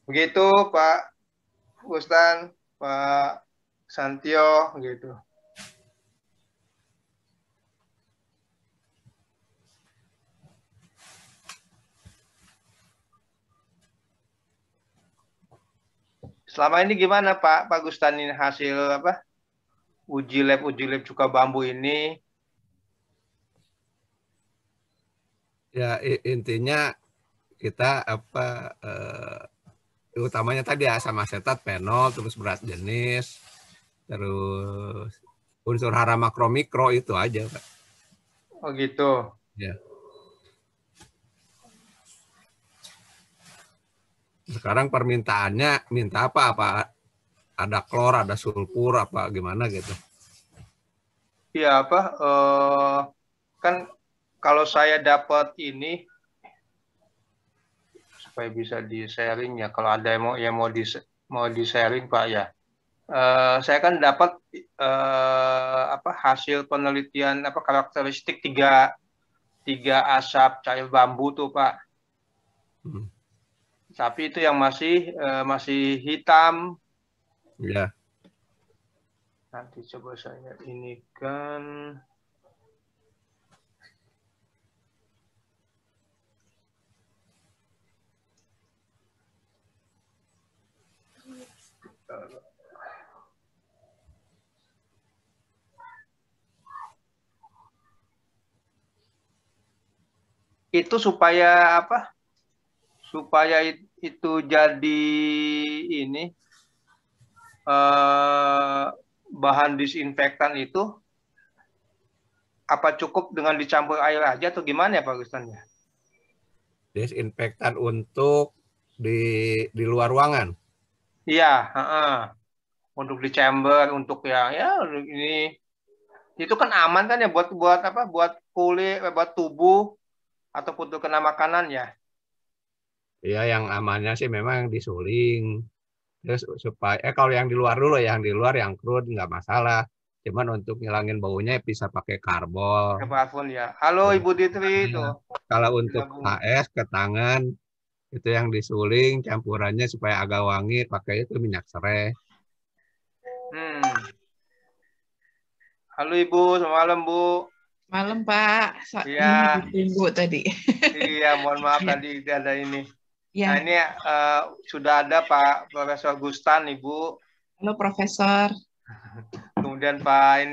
Begitu Pak Gustan, Pak Santio gitu. Selama ini gimana Pak Gustan, ini hasil apa? Uji lab cuka bambu ini? Ya intinya kita utamanya tadi asam asetat, fenol, terus berat jenis, terus unsur hara makro mikro itu aja, Pak. Oh gitu. Ya. Sekarang permintaannya minta apa? Apa ada klor, ada sulfur, apa gimana gitu? Iya apa? Kan kalau saya dapat ini supaya bisa di sharing ya. Kalau ada yang mau di sharing Pak ya. Saya kan dapat apa hasil penelitian apa karakteristik tiga asap cair bambu tuh Pak. Tapi itu yang masih hitam. Ya. Nanti coba saya ini kan. Itu supaya apa? Supaya itu jadi ini bahan disinfektan itu apa cukup dengan dicampur air aja atau gimana ya Pak Gustan ya? Disinfektan untuk di luar ruangan. Iya, untuk di chamber, untuk ya ini itu kan aman kan ya buat buat apa? Buat kulit, buat tubuh ataupun untuk kena makanan ya. Ya yang amannya sih memang disuling. Terus supaya kalau yang di luar dulu, yang di luar yang crude nggak masalah. Cuman untuk ngilangin baunya bisa pakai karbol. Ke parfum ya. Halo Ibu Ditri itu. Ya. Kalau untuk HS ke tangan itu yang disuling campurannya supaya agak wangi pakai itu minyak serai. Halo Ibu, selamat malam Bu. Malam Pak. Iya. Ini ditunggu tadi. Iya, mohon maaf tadi ada ini. Ya. Nah ini sudah ada Pak Profesor Gustan Ibu. Halo Profesor. Kemudian Pak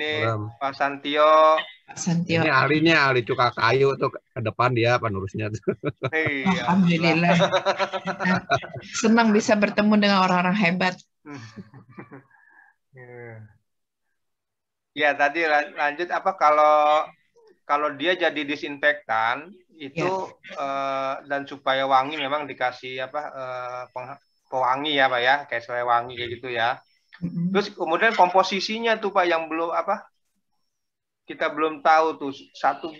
Santio. Pak Santio. Ini ahli cuka kayu tuh ke depan dia penerusnya. Iya. Alhamdulillah. Senang bisa bertemu dengan orang-orang hebat. Ya tadi lanjut apa kalau dia jadi disinfektan itu dan supaya wangi memang dikasih apa pewangi ya Pak ya, kayak serai wangi kayak gitu ya. Terus kemudian komposisinya tuh Pak yang belum apa kita belum tahu tuh 1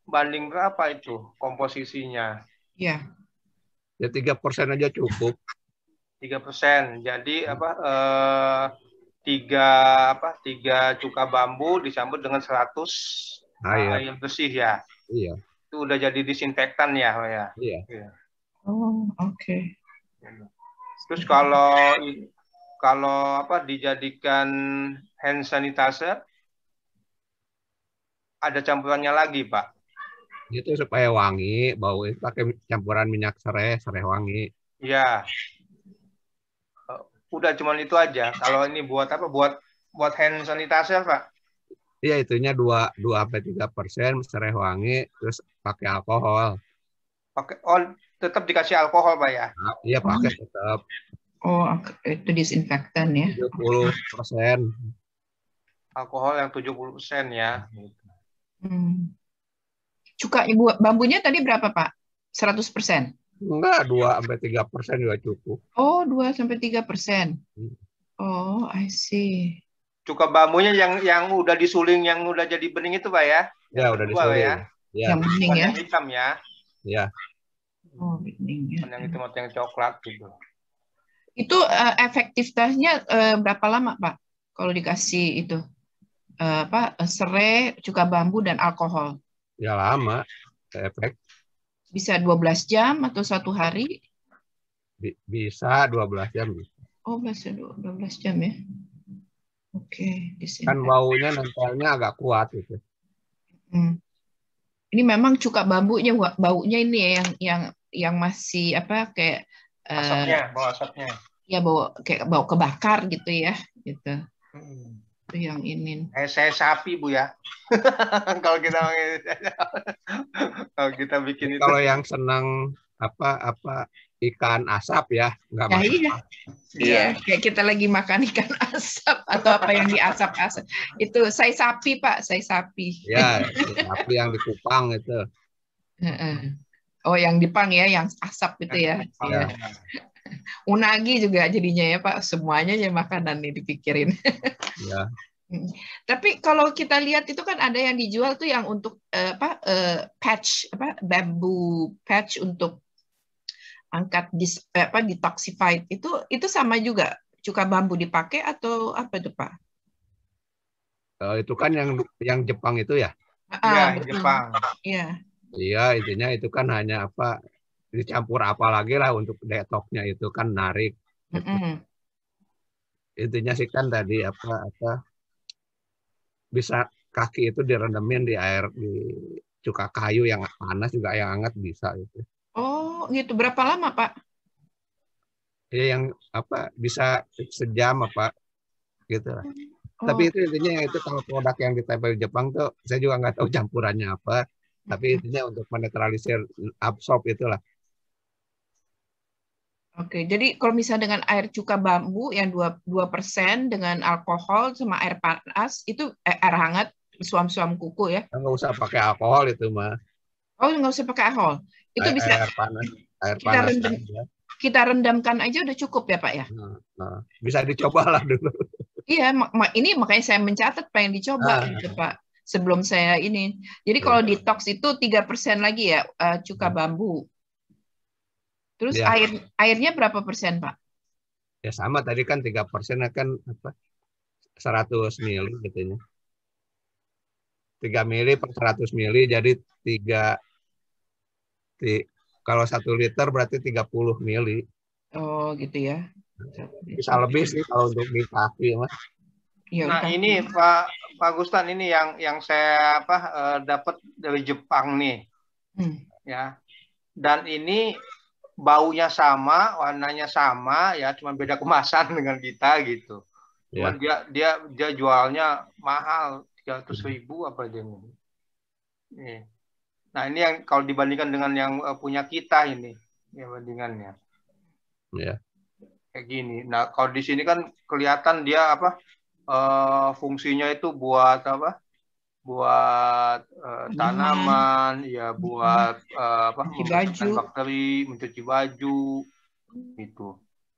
banding berapa itu komposisinya. Iya. Ya 3% aja cukup. 3%. Jadi apa 3 cuka bambu disambut dengan 100 air bersih ya. Iya. Itu udah jadi disinfektan ya, Pak ya. Iya. Oh, oke. Terus kalau apa dijadikan hand sanitizer ada campurannya lagi, Pak. Itu supaya wangi, bau itu pakai campuran minyak serai wangi. Iya. Udah cuman itu aja. Kalau ini buat apa? Buat hand sanitizer, Pak. Iya, itunya 2-3% serai wangi, terus pakai alkohol. Tetap dikasih alkohol, Pak ya? Iya, pakai tetap. Oh, itu disinfektan ya. 70%. Alkohol yang 70% ya. Cuka bambunya tadi berapa, Pak? 100%? Enggak, 2-3% juga cukup. Oh, 2-3%. Oh, I see. Cuka bambunya yang udah disuling, yang udah jadi bening itu Pak ya? Ya, udah disuling. Ya? Yang bening ya? Yang hitam ya? Iya. Oh, bening ya. Yang hitam atau yang coklat gitu. Itu efektivitasnya berapa lama, Pak? Kalau dikasih itu serai, cuka bambu dan alkohol? Ya lama, efek. Bisa 12 jam atau 1 hari? Bisa 12 jam. Oh, bisa 12 jam ya. Oke, Kan disinfektan. baunya nempelnya agak kuat gitu. Ini memang cuka bambunya, baunya ini ya, yang masih apa kayak Asapnya, bau asapnya. ya bau kayak bau kebakar gitu ya, gitu. Itu yang ini. Saya sapi Bu ya. Kalau kita bikin itu. Kalau yang senang apa ikan asap ya, nggak Ya, masalah. iya, kayak kita lagi makan ikan asap atau apa yang diasap-asap. Itu sai sapi, Pak, sai sapi. Ya, sapi yang dikupang itu. Oh, yang dipang ya, yang asap itu ya. Ya. Unagi juga jadinya ya, Pak. Semuanya ya makanan nih dipikirin. Ya. Tapi kalau kita lihat itu kan ada yang dijual tuh yang untuk patch bambu patch untuk angkat detoxified itu sama juga cuka bambu dipakai atau apa itu Pak? Itu kan yang Jepang itu ya? Iya, Jepang. Iya. Iya, intinya itu kan hanya dicampur apa lagi lah untuk detoxnya itu kan narik. Gitu. Intinya sih kan tadi bisa kaki itu direndamin di air di cuka kayu yang panas juga yang hangat bisa itu. Oh, gitu. Berapa lama, Pak? Ya yang bisa sejam gitu lah. Tapi itu intinya itu kalau produk yang ditempel di Jepang tuh saya juga nggak tahu campurannya apa. Tapi intinya untuk menetralisir absorb itulah. Oke, jadi kalau misalnya dengan air cuka bambu yang 2% dengan alkohol sama air panas itu air hangat suam-suam kuku ya? Nggak usah pakai alkohol itu mah. Oh, nggak usah pakai alkohol. Itu bisa air panas aja. Kita rendamkan aja udah cukup ya Pak ya? Nah, bisa dicoba lah dulu. Iya, ini makanya saya mencatat pengen dicoba gitu Pak. Sebelum saya ini. Jadi kalau detox itu 3% lagi ya cuka bambu. Terus airnya berapa persen Pak? Ya sama tadi kan 3% kan 100 mili gitu ya. 3 mili per 100 mili jadi kalau 1 liter berarti 30 mili. Oh gitu ya. Bisa lebih sih kalau untuk di kaki mas. Nah ini Pak Gustan ini yang saya dapat dari Jepang nih, ya. Dan ini baunya sama, warnanya sama, ya, cuma beda kemasan dengan kita gitu. Cuman dia jualnya mahal 300.000 apa dia ini. Nah ini yang kalau dibandingkan dengan yang punya kita ini, ya bandingannya. Ya. Kayak gini. Nah kalau di sini kan kelihatan dia fungsinya itu buat buat tanaman, ya buat membersihkan bakteri, mencuci baju, gitu.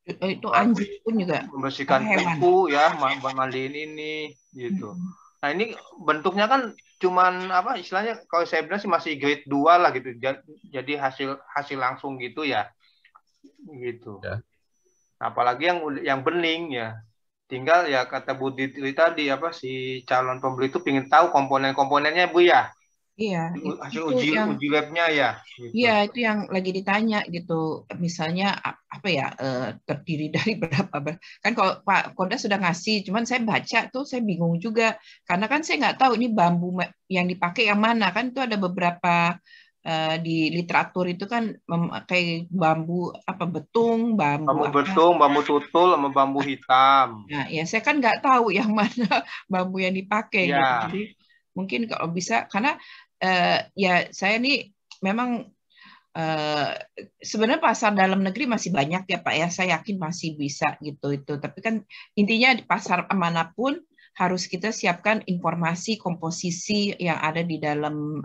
Itu anjing pun juga membersihkan kuku ya, mandiin ini, gitu. Nah ini bentuknya kan cuman istilahnya kalau saya bilang sih masih grade 2 lah gitu, jadi hasil langsung gitu ya, gitu. Ya. Apalagi yang bening ya. Tinggal ya kata Bu Ditri tadi si calon pembeli itu ingin tahu komponen-komponennya Bu ya. Iya. Hasil uji labnya ya. Gitu. Iya itu yang lagi ditanya gitu. Misalnya terdiri dari berapa? Kan kalau Pak Koda sudah ngasih, cuman saya baca tuh saya bingung juga karena kan saya nggak tahu ini bambu yang dipakai yang mana kan itu ada beberapa. Di literatur itu kan memakai bambu betung, bambu tutul sama bambu hitam. Nah, ya saya kan nggak tahu yang mana bambu yang dipakai gitu. Jadi mungkin kalau bisa karena ya saya nih memang sebenarnya pasar dalam negeri masih banyak ya Pak ya. Saya yakin masih bisa gitu itu. Tapi kan intinya di pasar manapun harus kita siapkan informasi komposisi yang ada di dalam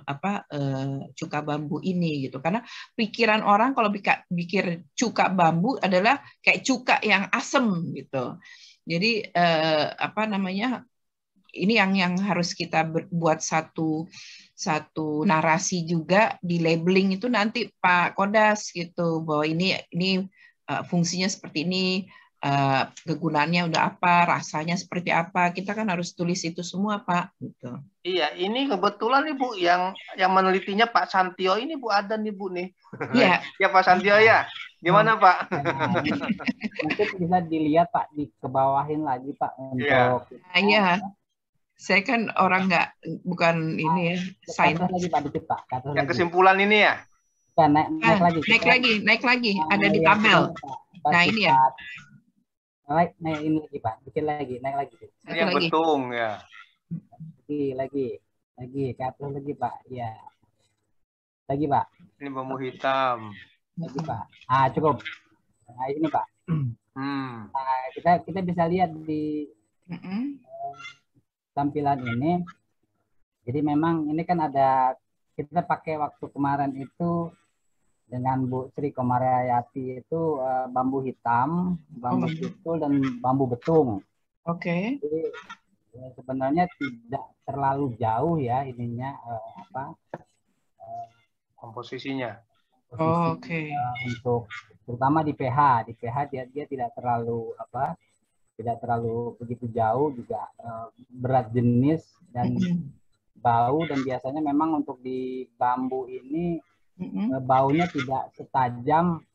cuka bambu ini gitu karena pikiran orang kalau pikir cuka bambu adalah kayak cuka yang asem gitu jadi ini yang harus kita buat satu narasi juga di labeling itu nanti Pak Kodas gitu bahwa ini fungsinya seperti ini kegunaannya udah apa, rasanya seperti apa, kita kan harus tulis itu semua Pak. Gitu. Iya, ini kebetulan nih Bu yang menelitinya Pak Santio ini Bu ada nih Bu nih. Iya. Ya Pak Santio ya. Gimana Pak? Nah, mungkin bisa dilihat Pak, dikebawahin lagi Pak untuk Iya. Saya kan orang bukan ini ya, ke sains. atas lagi Pak, dikit Pak, ke atas Yang lagi. kesimpulan ini ya? Kita naik lagi. Naik lagi. Ada di Yang tabel. kedua, Pak, Nah, ini ya. Naik ini lagi Pak, dikit lagi, naik lagi. Ini yang betung ya. Lagi ke atas lagi Pak, ya. Lagi Pak. Ini bambu hitam. Lagi Pak. Cukup. Nah, ini Pak. Nah, kita bisa lihat di tampilan ini. Jadi memang ini kan ada, kita pakai waktu kemarin itu dengan Bu Sri Komaryayati itu bambu hitam, bambu pitul, dan bambu betung. Oke. Jadi sebenarnya tidak terlalu jauh ya ininya komposisinya. Oke. Untuk terutama di pH dia tidak terlalu tidak terlalu begitu jauh, juga berat jenis dan bau, dan biasanya memang untuk di bambu ini baunya tidak setajam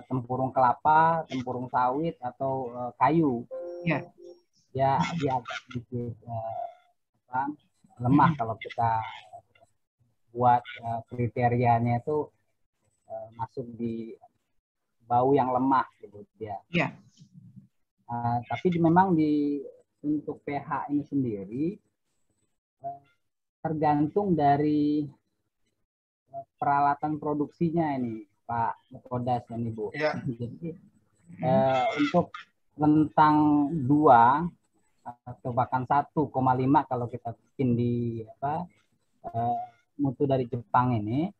tempurung kelapa, tempurung sawit atau kayu. Ya. Dia agak sedikit lemah kalau kita buat kriterianya itu masuk di bau yang lemah gitu dia. Ya. Tapi memang untuk pH ini sendiri tergantung dari peralatan produksinya ini Pak Mukodas dan Ibu. Ya. Jadi untuk rentang 2 atau bahkan 1,5 kalau kita bikin di mutu dari Jepang ini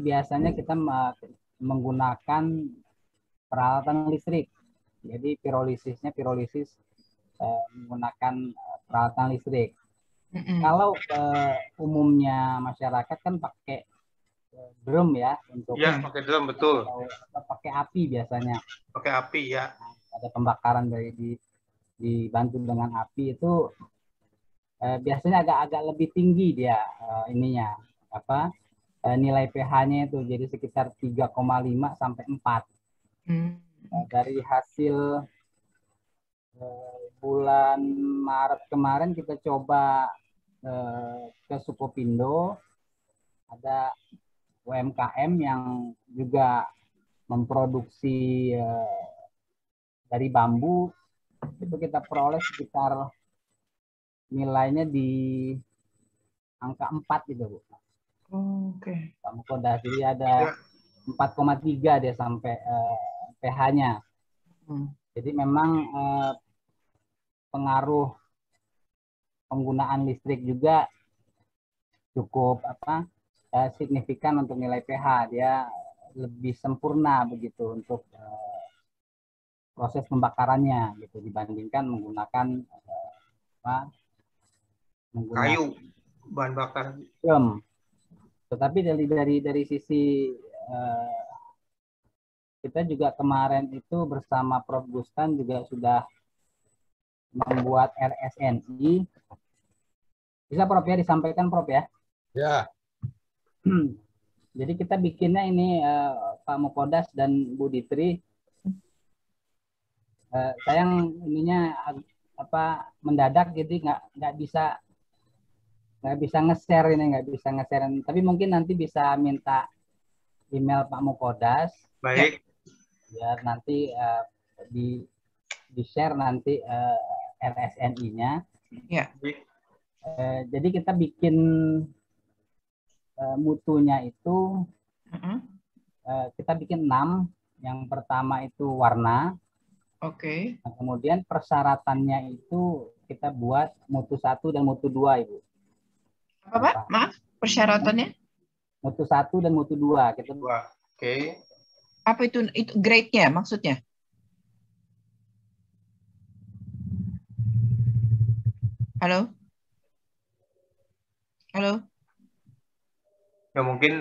biasanya kita menggunakan peralatan listrik. Jadi pirolisis menggunakan peralatan listrik. Kalau umumnya masyarakat kan pakai drum ya untuk. Ya, pakai drum betul. Pakai api biasanya. Pakai api ya. Ada pembakaran dibantu dengan api itu biasanya agak lebih tinggi dia ininya nilai pH-nya itu jadi sekitar 3,5 sampai 4. Dari hasil bulan Maret kemarin kita coba ke Sukopindo, ada UMKM yang juga memproduksi dari bambu, itu kita peroleh sekitar nilainya di angka 4 gitu Bu. Oke. Pak Mukodas, jadi ada 4,3 dia sampai pH-nya. Jadi memang pengaruh penggunaan listrik juga cukup signifikan untuk nilai pH. Dia lebih sempurna begitu untuk proses pembakarannya gitu dibandingkan menggunakan kayu bahan bakar. Tetapi dari sisi kita juga kemarin itu bersama Prof. Gustan juga sudah membuat RSNI. Bisa Prof ya disampaikan Prof ya? Ya. Jadi kita bikinnya ini Pak Mukodas dan Bu Ditri. Sayang ininya mendadak, jadi nggak bisa nge-share ini, tapi mungkin nanti bisa minta email Pak Mukodas. Baik. Biar nanti di share nanti RSNI-nya. Ya. Jadi kita bikin mutunya itu kita bikin 6. Yang pertama itu warna. Oke. Nah, kemudian persyaratannya itu kita buat mutu 1 dan mutu 2 Ibu. Apa Pak? Maaf, persyaratannya? Mutu 1 dan mutu 2 kita. Oke. Apa itu grade-nya maksudnya? Halo? Halo? Ya mungkin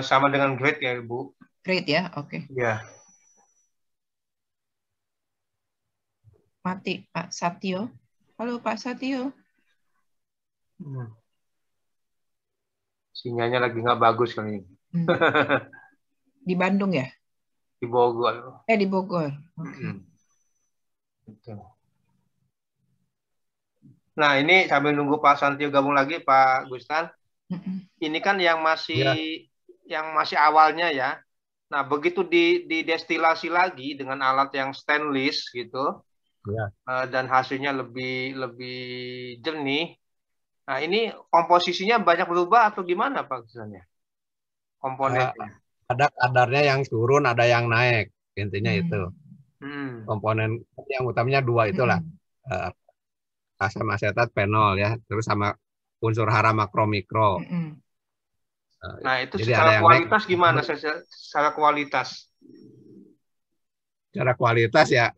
sama dengan grade ya Ibu. Grade ya, oke. Ya. Mati Pak Satio. Halo Pak Satio. Sinyalnya lagi nggak bagus kali ini. Di Bandung ya? Di Bogor. Di Bogor. Okay. Betul. Nah, ini sambil nunggu Pak Santio gabung lagi, Pak Gustan. Ini kan yang masih awalnya ya. Nah, begitu didestilasi lagi dengan alat yang stainless gitu, dan hasilnya lebih jernih. Nah, ini komposisinya banyak berubah atau gimana Pak Gustan? Komponennya? Ada kadarnya yang turun, ada yang naik. Intinya itu. Komponen yang utamanya dua itulah. Asam asetat, fenol ya, terus sama unsur hara makro mikro. Nah, itu secara kualitas gimana? Secara kualitas? Secara kualitas ya,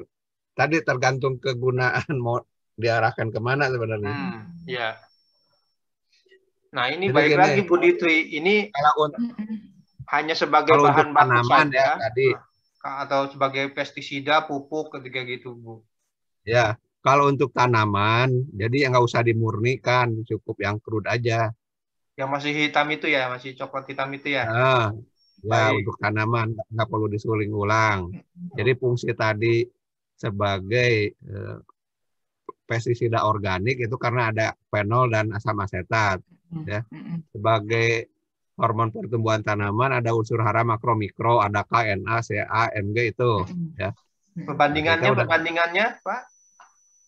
tadi tergantung kegunaan mau diarahkan kemana sebenarnya. Ya. Nah, ini jadi baik lagi Bu Ditri, ini hanya sebagai bahan baku saja ya, tadi. Atau sebagai pestisida, pupuk ketika gitu Bu? Ya, kalau untuk tanaman, jadi nggak usah dimurnikan, cukup yang crude aja. Yang masih hitam itu ya, masih coklat hitam itu ya? Ya, untuk tanaman nggak perlu disuling ulang. Jadi fungsi tadi sebagai pestisida organik itu karena ada fenol dan asam asetat. Ya. Sebagai hormon pertumbuhan tanaman ada unsur hara makro mikro, ada K, Na, Ca, Mg itu. Ya. Perbandingannya Pak?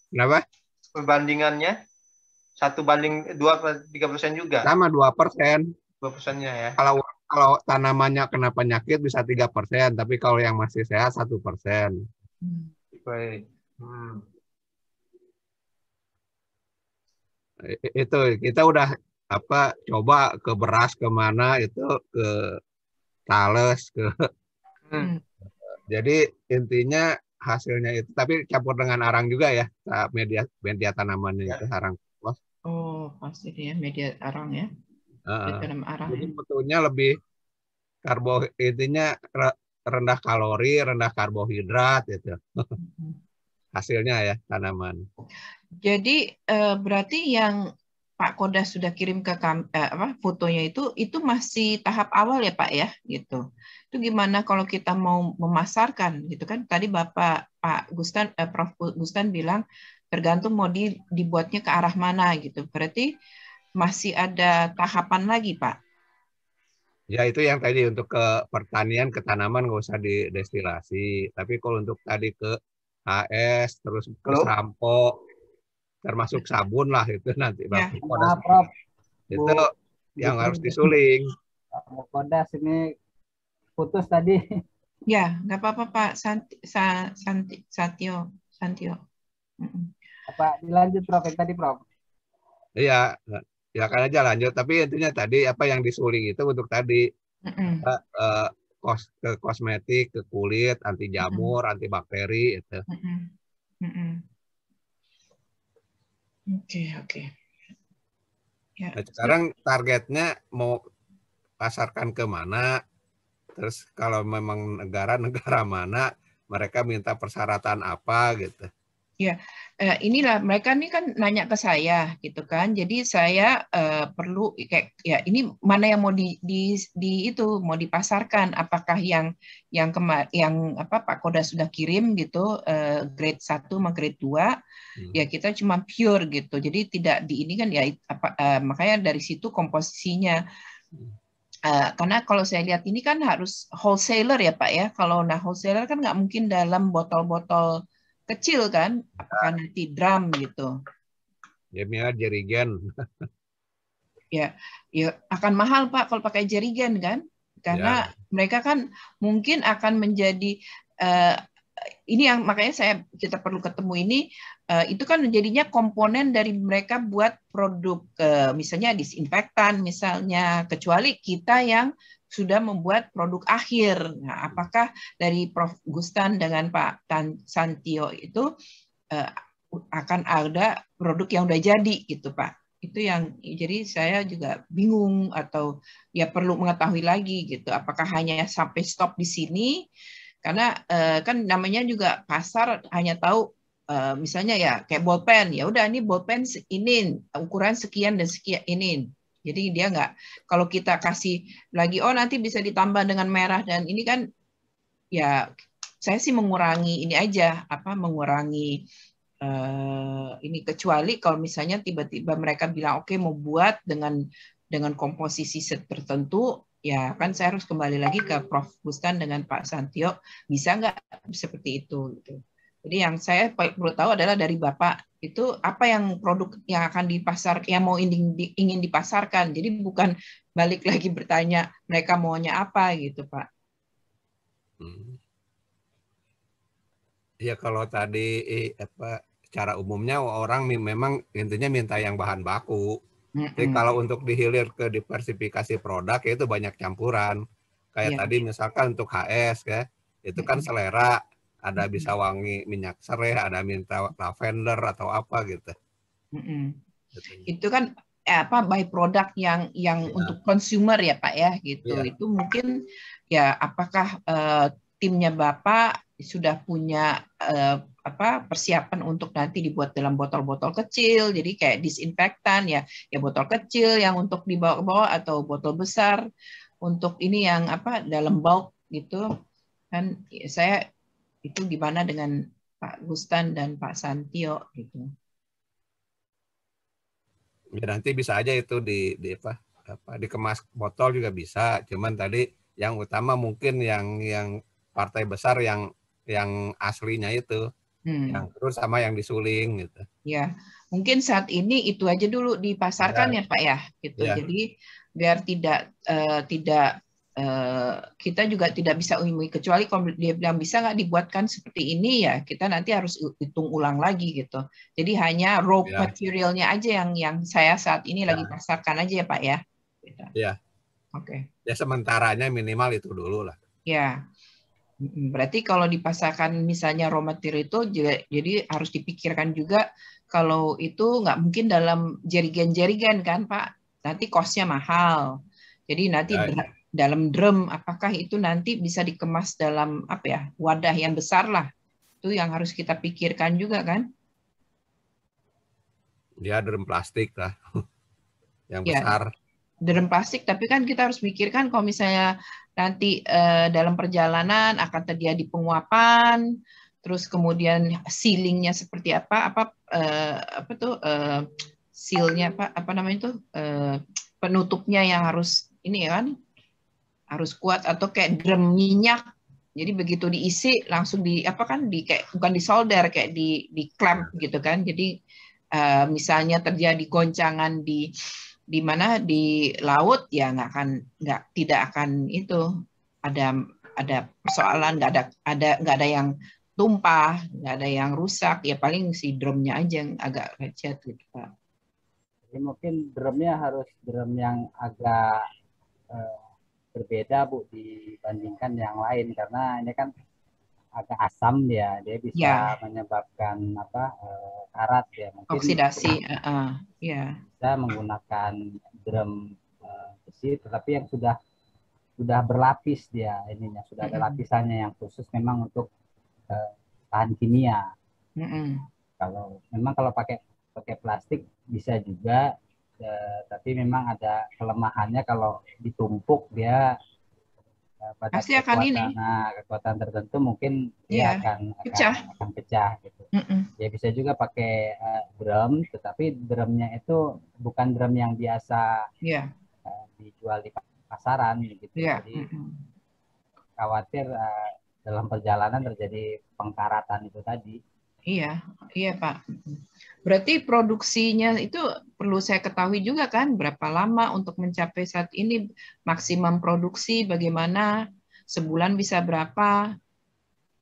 Kenapa? Perbandingannya 1:2-3% juga? Sama 2%. 2%-nya ya? Kalau tanamannya kena penyakit bisa 3%, tapi kalau yang masih sehat 1%. Baik. Itu kita udah coba ke beras kemana itu ke tales ke. Jadi intinya hasilnya itu, tapi campur dengan arang juga ya, media tanamannya itu arang kompos. Pasti ya media arang ya. Arang. Jadi sebetulnya lebih intinya rendah kalori, rendah karbohidrat itu. Hasilnya ya tanaman. Jadi berarti yang Pak Kodas sudah kirim ke fotonya itu masih tahap awal ya Pak ya gitu. Itu gimana kalau kita mau memasarkan gitu kan? Tadi Pak Gustan, Prof Gustan bilang tergantung mau dibuatnya ke arah mana gitu. Berarti masih ada tahapan lagi Pak? Ya itu yang tadi untuk ke pertanian, ke tanaman nggak usah didestilasi. Tapi kalau untuk tadi ke HS terus ke sampo, termasuk sabun lah itu nanti Bapak Prof. Itu yang harus disuling. Pak Kodas ini putus tadi. Ya, nggak apa-apa Pak Santio. Apa dilanjut Prof tadi Prof? Iya, ya kan aja lanjut. Tapi intinya tadi apa yang disuling itu untuk tadi ke kosmetik, ke kulit, anti jamur, anti bakteri itu. Oke. Ya. Nah, sekarang targetnya mau pasarkan ke mana? Terus kalau memang negara mana, mereka minta persyaratan apa gitu. Ya, inilah mereka nih kan nanya ke saya gitu kan. Jadi saya perlu kayak ya ini mana yang mau itu mau dipasarkan? Apakah yang Pak Koda sudah kirim gitu grade 1 sama grade 2? Ya kita cuma pure gitu. Jadi tidak di ini kan ya makanya dari situ komposisinya. Karena kalau saya lihat ini kan harus wholesaler ya Pak ya. Kalau wholesaler kan nggak mungkin dalam botol-botol kecil kan, apakah nanti drum gitu? Ya jerigen. Ya akan mahal Pak kalau pakai jerigen kan, karena mereka kan mungkin akan menjadi ini yang makanya kita perlu ketemu ini. Itu kan jadinya komponen dari mereka buat produk misalnya disinfektan misalnya, kecuali kita yang sudah membuat produk akhir. Nah, apakah dari Prof Gustan dengan Pak Santio itu akan ada produk yang udah jadi gitu Pak? Itu yang jadi saya juga bingung atau ya perlu mengetahui lagi gitu. Apakah hanya sampai stop di sini? Karena kan namanya juga pasar hanya tahu misalnya ya kayak bolpen, ya udah ini bolpen ini ukuran sekian dan sekian ini. Jadi dia nggak, kalau kita kasih lagi, oh nanti bisa ditambah dengan merah dan ini kan, ya saya sih mengurangi ini aja, mengurangi ini, kecuali kalau misalnya tiba-tiba mereka bilang oke mau buat dengan komposisi tertentu, ya kan saya harus kembali lagi ke Prof. Bustan dengan Pak Santio, bisa nggak seperti itu gitu. Jadi yang saya perlu tahu adalah dari Bapak itu apa yang produk yang akan dipasar, yang mau ingin dipasarkan. Jadi bukan balik lagi bertanya mereka maunya apa gitu, Pak. Ya kalau tadi secara umumnya orang memang intinya minta yang bahan baku. Jadi kalau untuk dihilir ke diversifikasi produk ya itu banyak campuran. Kayak tadi misalkan untuk HS ya, itu kan selera, ada bisa wangi minyak serai, ada minta lavender atau apa gitu. Itu kan by product yang untuk consumer ya Pak ya gitu. Itu mungkin ya apakah timnya Bapak sudah punya persiapan untuk nanti dibuat dalam botol-botol kecil, jadi kayak disinfektan ya botol kecil yang untuk dibawa ke bawah atau botol besar untuk ini yang dalam bulk gitu kan. Saya itu gimana dengan Pak Bustan dan Pak Santio gitu. Ya nanti bisa aja itu dikemas botol juga bisa, cuman tadi yang utama mungkin yang partai besar yang aslinya itu, yang terus sama yang disuling gitu. Ya, mungkin saat ini itu aja dulu dipasarkan ya Pak ya, gitu. Jadi biar tidak kita juga tidak bisa umumi, kecuali kalau dia bilang bisa nggak dibuatkan seperti ini ya kita nanti harus hitung ulang lagi gitu. Jadi hanya raw materialnya aja yang saya saat ini lagi pasarkan aja ya Pak ya. Iya. Oke. Ya sementaranya minimal itu dulu lah. Ya. Berarti kalau dipasarkan misalnya raw material itu jadi harus dipikirkan juga kalau itu nggak mungkin dalam jerigen-jerigen kan Pak, nanti cost-nya mahal. Jadi nanti dalam drum, apakah itu nanti bisa dikemas dalam wadah yang besar lah, itu yang harus kita pikirkan juga kan? Dia drum plastik lah, yang besar. Drum plastik, tapi kan kita harus pikirkan kalau misalnya nanti dalam perjalanan akan terjadi penguapan, terus kemudian sealingnya seperti sealnya apa namanya itu penutupnya yang harus ini kan harus kuat, atau kayak drum minyak. Jadi begitu diisi langsung kayak bukan disolder, kayak di clamp gitu kan. Jadi misalnya terjadi goncangan di mana di laut ya tidak akan itu ada persoalan, nggak ada yang tumpah, nggak ada yang rusak, ya paling si drumnya aja yang agak lecet gitu Pak. Jadi mungkin drumnya harus drum yang agak berbeda Bu dibandingkan yang lain, karena ini kan agak asam dia bisa menyebabkan karat ya. Mungkin oksidasi. Bisa menggunakan drum besi, tetapi yang sudah berlapis dia ininya, sudah ada lapisannya yang khusus memang untuk bahan kimia. Kalau pakai plastik bisa juga, tapi memang ada kelemahannya kalau ditumpuk dia pada pasti akan kekuatan tertentu mungkin dia akan pecah gitu. Ya bisa juga pakai drum, tetapi drumnya itu bukan drum yang biasa dijual di pasaran gitu. Jadi khawatir dalam perjalanan terjadi pengkaratan itu tadi. Iya Pak. Berarti produksinya itu perlu saya ketahui juga kan, berapa lama untuk mencapai saat ini maksimum produksi, bagaimana sebulan bisa berapa?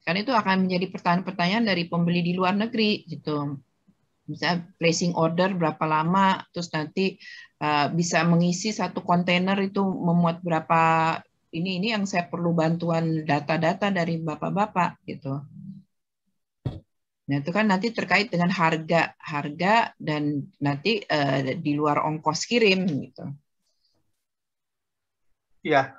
Kan itu akan menjadi pertanyaan-pertanyaan dari pembeli di luar negeri gitu. Bisa placing order berapa lama, terus nanti bisa mengisi satu kontainer itu memuat berapa ini yang saya perlu bantuan data-data dari bapak-bapak gitu. Nah, itu kan nanti terkait dengan harga dan nanti di luar ongkos kirim gitu. Ya,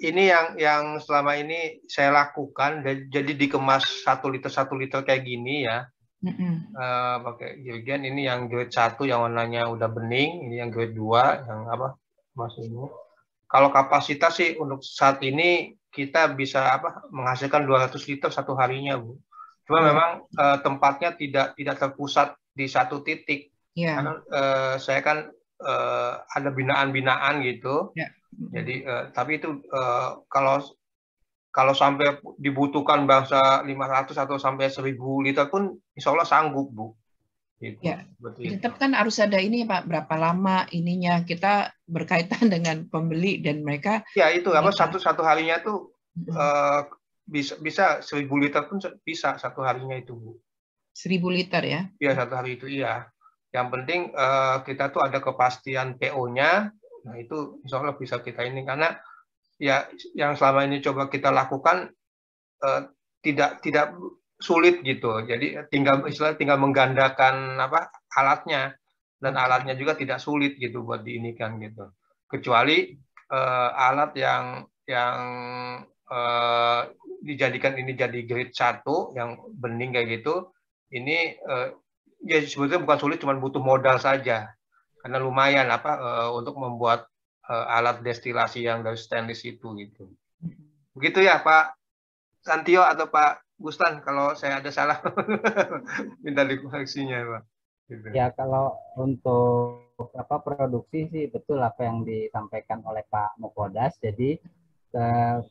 ini yang selama ini saya lakukan. Jadi dikemas 1 liter kayak gini ya. Pakai jerigen. Ini yang grade 1 yang warnanya udah bening, ini yang grade 2 yang apa Mas ini. Kalau kapasitas sih untuk saat ini kita bisa menghasilkan 200 liter satu harinya, Bu. Cuma memang tempatnya tidak terpusat di satu titik. Karena saya kan ada binaan-binaan gitu. Jadi tapi itu kalau sampai dibutuhkan bangsa 500 atau sampai 1000 liter pun insya Allah sanggup, Bu. Gitu. Ya, tetap kan harus ada ini Pak, berapa lama ininya, kita berkaitan dengan pembeli dan mereka. Ya itu satu harinya tuh bisa 1000 liter pun bisa satu harinya itu, Bu. 1000 liter ya? Iya, satu hari itu iya. Yang penting kita tuh ada kepastian PO-nya. Nah itu insya Allah bisa kita ini, karena ya yang selama ini coba kita lakukan tidak sulit gitu. Jadi tinggal menggandakan alatnya, dan alatnya juga tidak sulit gitu buat diinikan gitu. Kecuali alat yang dijadikan ini jadi grade 1 yang bening kayak gitu. Ini ya sebetulnya bukan sulit, cuma butuh modal saja. Karena lumayan untuk membuat alat destilasi yang dari stainless itu gitu. Begitu ya Pak Santio atau Pak Gustan, kalau saya ada salah minta dikoreksinya Pak. Gitu. Ya kalau untuk produksi sih betul apa yang disampaikan oleh Pak Mukodas. Jadi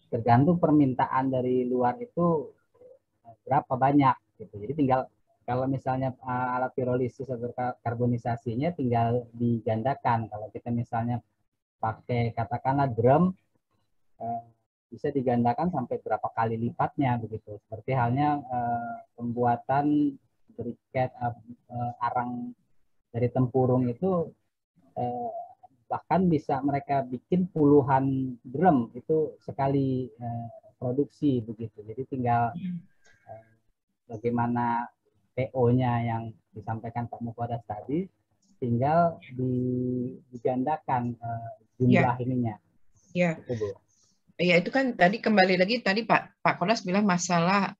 tergantung permintaan dari luar itu berapa banyak gitu. Jadi tinggal kalau misalnya alat pirolisis atau karbonisasinya tinggal digandakan. Kalau kita misalnya pakai katakanlah drum, bisa digandakan sampai berapa kali lipatnya begitu. Seperti halnya pembuatan briket arang dari tempurung itu bahkan bisa mereka bikin puluhan drum itu sekali produksi begitu. Jadi tinggal bagaimana PO-nya yang disampaikan Pak Mukodas tadi, tinggal digandakan jumlah ininya. Ya. Itu, Bu. Ya itu kan tadi kembali lagi tadi Pak Kodas bilang masalah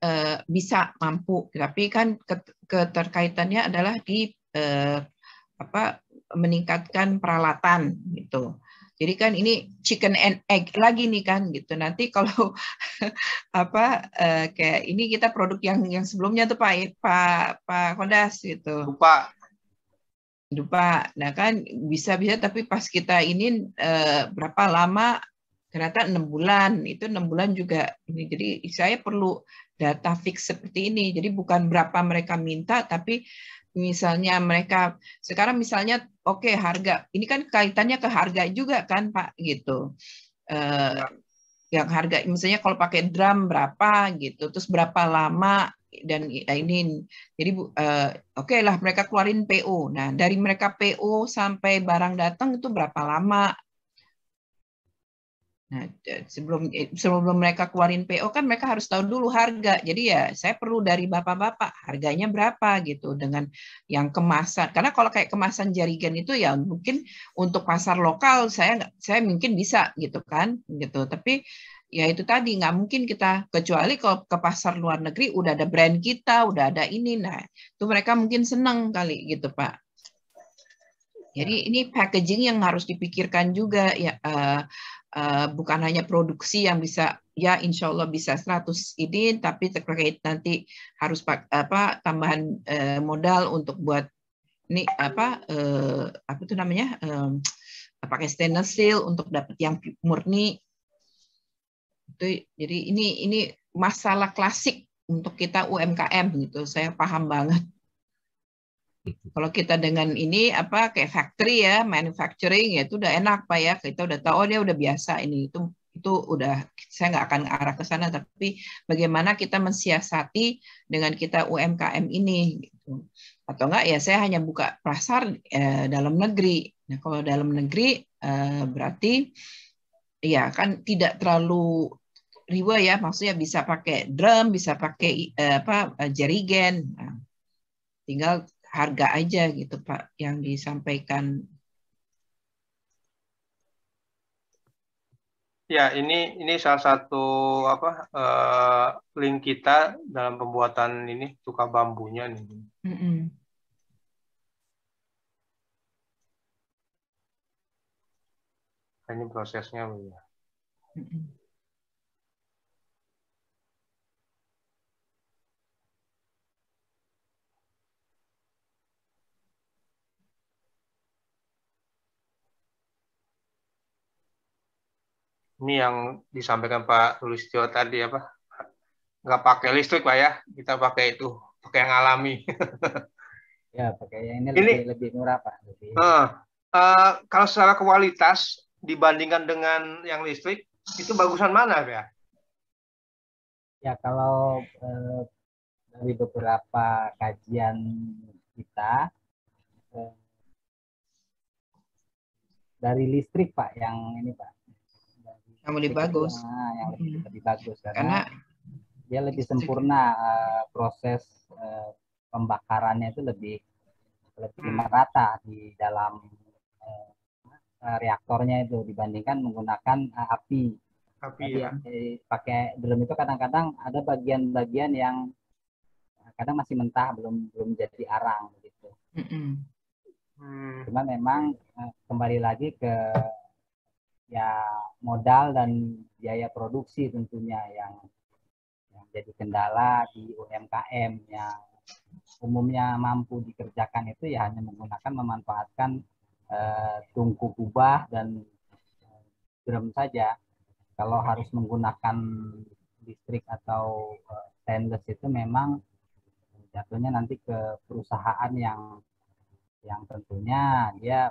bisa mampu, tapi kan keterkaitannya adalah di meningkatkan peralatan gitu. Jadi kan ini chicken and egg lagi nih kan gitu. Nanti kalau kayak ini kita produk yang sebelumnya tuh Pak Kodas gitu. Lupa. Nah kan bisa tapi pas kita ini berapa lama, ternyata 6 bulan, itu 6 bulan juga ini. Jadi saya perlu data fix seperti ini. Jadi bukan berapa mereka minta, tapi misalnya mereka sekarang misalnya harga, ini kan kaitannya ke harga juga kan Pak gitu. Yang harga misalnya kalau pakai drum berapa gitu, terus berapa lama dan ini. Jadi lah mereka keluarin PO. Nah, dari mereka PO sampai barang datang itu berapa lama? Nah, sebelum mereka keluarin PO kan mereka harus tahu dulu harga. Jadi ya saya perlu dari bapak-bapak harganya berapa gitu dengan yang kemasan. Karena kalau kayak kemasan jerigen itu ya mungkin untuk pasar lokal saya mungkin bisa gitu kan gitu. Tapi ya itu tadi nggak mungkin kita, kecuali kalau ke pasar luar negeri udah ada brand kita, udah ada ini. Nah, itu mereka mungkin senang kali gitu Pak. Jadi ini packaging yang harus dipikirkan juga ya. Bukan hanya produksi yang bisa ya insya Allah bisa 100 ini, tapi terkait nanti harus tambahan modal untuk buat ini itu namanya pakai stainless steel untuk dapat yang murni itu. Jadi ini masalah klasik untuk kita UMKM gitu, saya paham banget. Kalau kita dengan ini kayak factory ya, manufacturing ya itu udah enak Pak ya, kita udah tahu dia udah biasa ini itu udah, saya nggak akan arah ke sana, tapi bagaimana kita mensiasati dengan kita UMKM ini gitu. Atau enggak ya saya hanya buka pasar dalam negeri. Nah kalau dalam negeri berarti ya kan tidak terlalu riwa ya, maksudnya bisa pakai drum, bisa pakai jerigen. Nah, tinggal harga aja gitu Pak yang disampaikan. Ya, ini salah satu apa link kita dalam pembuatan ini cuka bambunya nih. Ini prosesnya ya. Ini yang disampaikan Pak Sulistyo tadi apa? Nggak pakai listrik Pak ya, kita pakai itu, pakai yang alami. Ya, pakai yang ini lebih murah Pak. Kalau secara kualitas dibandingkan dengan yang listrik, itu bagusan mana ya? Ya, kalau dari beberapa kajian kita, dari listrik Pak, yang ini Pak. Yang lebih bagus. Yang lebih bagus karena dia lebih sempurna proses pembakarannya itu lebih merata di dalam reaktornya itu dibandingkan menggunakan api. Ya. Pakai drum itu kadang-kadang ada bagian-bagian yang kadang masih mentah, belum jadi arang gitu. Cuma memang kembali lagi ke ya modal dan biaya produksi tentunya yang jadi kendala di UMKM yang umumnya mampu dikerjakan itu ya hanya memanfaatkan tungku kubah dan drum saja. Kalau harus menggunakan listrik atau stainless itu memang jatuhnya nanti ke perusahaan yang tentunya dia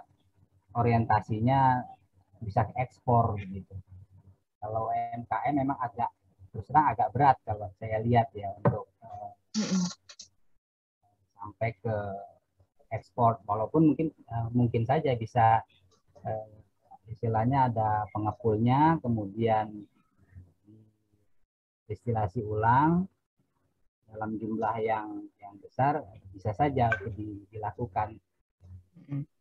orientasinya bisa ekspor gitu. Kalau UMKM memang terus terang agak berat kalau saya lihat ya untuk sampai ke ekspor, walaupun mungkin saja bisa istilahnya ada pengepulnya, kemudian distilasi ulang dalam jumlah yang besar bisa saja dilakukan.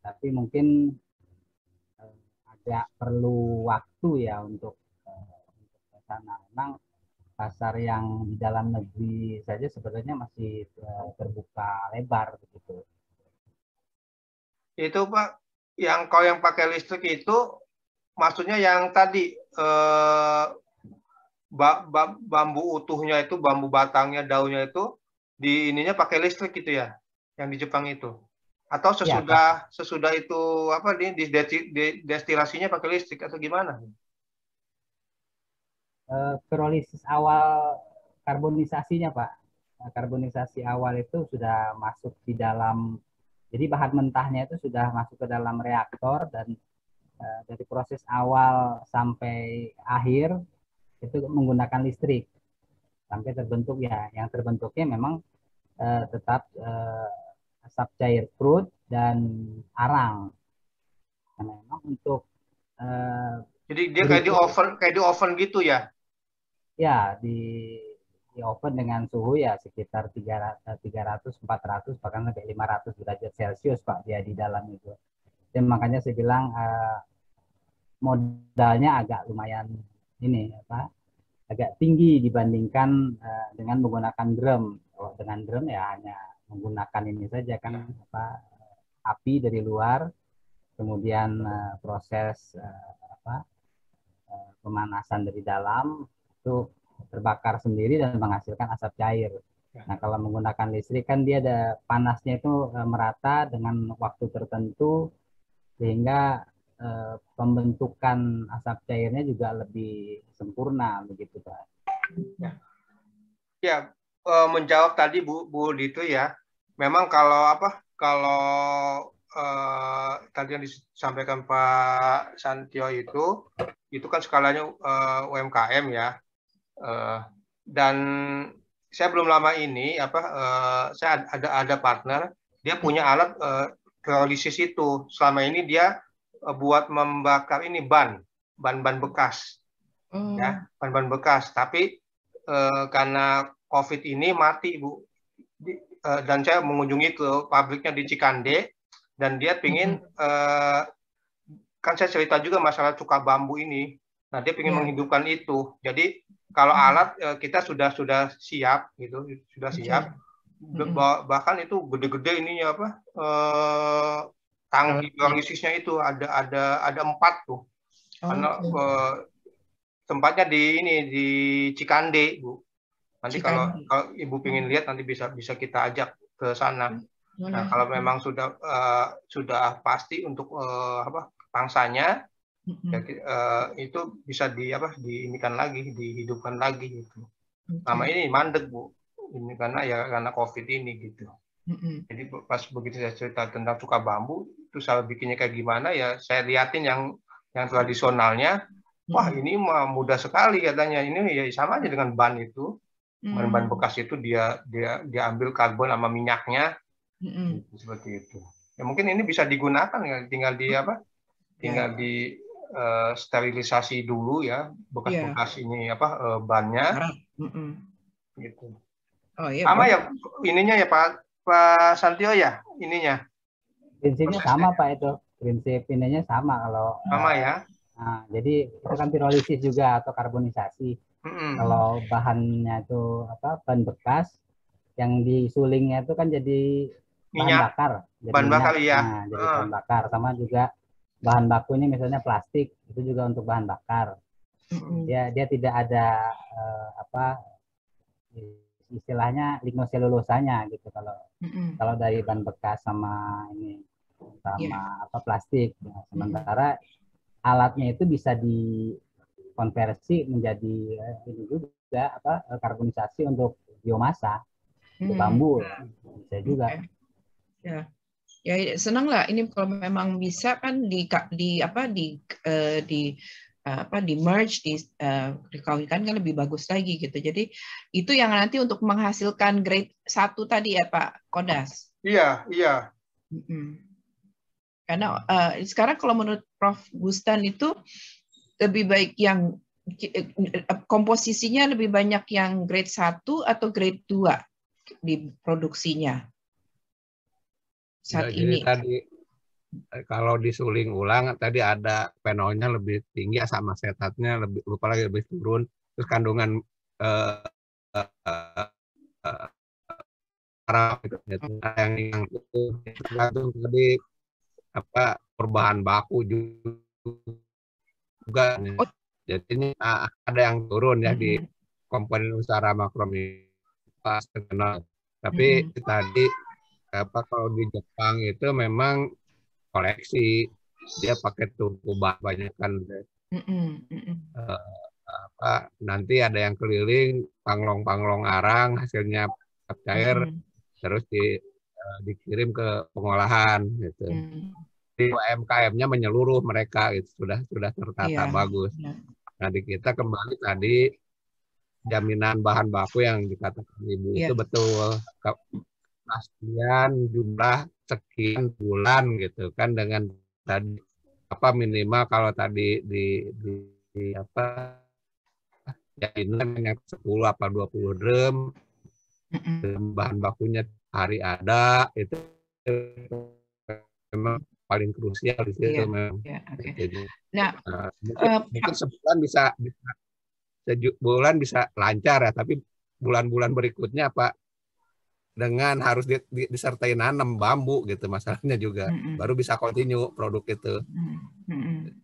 Tapi mungkin agak perlu waktu ya untuk ke sana. Memang pasar yang di dalam negeri saja sebenarnya masih terbuka lebar begitu. Itu Pak, kalau yang pakai listrik itu maksudnya yang tadi bambu utuhnya itu, bambu batangnya, daunnya itu di ininya pakai listrik gitu ya, yang di Jepang itu. Atau sesudah itu apa di destilasinya pakai listrik atau gimana? Pirolisis awal karbonisasinya Pak. Karbonisasi awal itu sudah masuk di dalam, jadi bahan mentahnya itu sudah masuk ke dalam reaktor dan dari proses awal sampai akhir itu menggunakan listrik sampai terbentuk ya. Yang terbentuknya memang tetap asap cair crude dan arang. Nah, memang untuk jadi dia kayak di oven gitu ya? Ya, di oven dengan suhu ya sekitar 300, 400 bahkan sampai 500 derajat Celcius Pak dia di dalam itu. Dan makanya saya bilang modalnya agak lumayan agak tinggi dibandingkan dengan menggunakan drum. Kalau dengan drum ya hanya menggunakan ini saja kan api dari luar, kemudian proses pemanasan dari dalam itu terbakar sendiri dan menghasilkan asap cair. Nah, kalau menggunakan listrik kan dia ada panasnya itu merata dengan waktu tertentu sehingga pembentukan asap cairnya juga lebih sempurna begitu Pak. Ya, menjawab tadi Bu Dito ya. Memang kalau tadi yang disampaikan Pak Santio itu kan skalanya UMKM ya. Dan saya belum lama ini saya ada partner, dia punya alat pirolisis itu. Selama ini dia buat membakar ini ban bekas. Ya, ban bekas. Tapi karena COVID ini mati Bu. Dan saya mengunjungi ke pabriknya di Cikande dan dia pingin kan saya cerita juga masalah cuka bambu ini. Nah, dia ingin Ya. menghidupkan itu. Jadi kalau alat kita sudah siap gitu, sudah siap. Bahkan itu gede-gede ininya apa? Tangki hidrolisisnya itu ada 4 tuh. Karena tempatnya di Cikande, Bu. Nanti kalau Ibu pengen lihat nanti bisa kita ajak ke sana. Nah, kalau memang sudah pasti untuk pangsanya, ya, itu bisa diinikan lagi, dihidupkan lagi gitu. Nama ini mandek, Bu. Ini karena COVID ini gitu. Jadi pas begitu saya cerita tentang cuka bambu, itu saya bikinnya kayak gimana ya, saya liatin yang tradisionalnya. Wah, ini mah mudah sekali katanya. Ini ya sama aja dengan ban itu. Ban bekas itu dia ambil karbon sama minyaknya. Seperti itu. Ya mungkin ini bisa digunakan ya, tinggal di sterilisasi dulu ya, bekas-bekas ini bannya. Gitu. Oh, iya, sama ya ininya ya Pak Santio ya, ininya. Prinsipnya sama Pak, itu. Prinsip ininya sama kalau sama ya. Nah, jadi itu kan pirolisis juga atau karbonisasi. Kalau bahannya itu bahan bekas, yang disulingnya itu kan jadi bahan bakar. Jadi bahan bakar ya. Nah, jadi bahan bakar. Sama juga bahan bakunya misalnya plastik, itu juga untuk bahan bakar. Dia tidak ada istilahnya lignoselulosanya gitu kalau dari bahan bekas sama plastik. Nah, sementara alatnya itu bisa dikonversi menjadi ini juga karbonisasi untuk biomasa, untuk bambu bisa juga. Ya senang lah ini kalau memang bisa kan di merge, dikawinkan kan lebih bagus lagi gitu. Jadi itu yang nanti untuk menghasilkan grade 1 tadi ya Pak Kodas. Iya. Karena sekarang kalau menurut Prof. Bustan itu lebih baik yang komposisinya lebih banyak yang grade 1 atau grade 2 di produksinya saat ini. Jadi tadi kalau disuling ulang tadi ada fenolnya lebih tinggi, sama asetatnya lebih turun, terus kandungan yang itu tergantung tadi perubahan baku juga. Jadi ini ada yang turun ya di komponen usaha makromikro. Tapi tadi kalau di Jepang itu memang koleksi, dia pakai tungku banyak kan. Nanti ada yang keliling panglong arang, hasilnya cair, terus dikirim ke pengolahan gitu. UMKM-nya menyeluruh mereka, itu sudah tertata bagus. Nah, di kita kembali tadi jaminan bahan baku yang dikatakan Ibu itu betul. Pastian jumlah sekian bulan gitu kan, dengan tadi minimal kalau tadi jaminan yang 10 apa 20 drum bahan bakunya hari ada, itu memang paling krusial di situ memang. Nah, mungkin sebulan bisa lancar ya, tapi bulan-bulan berikutnya dengan harus disertai nanam bambu gitu masalahnya juga, baru bisa continue produk itu.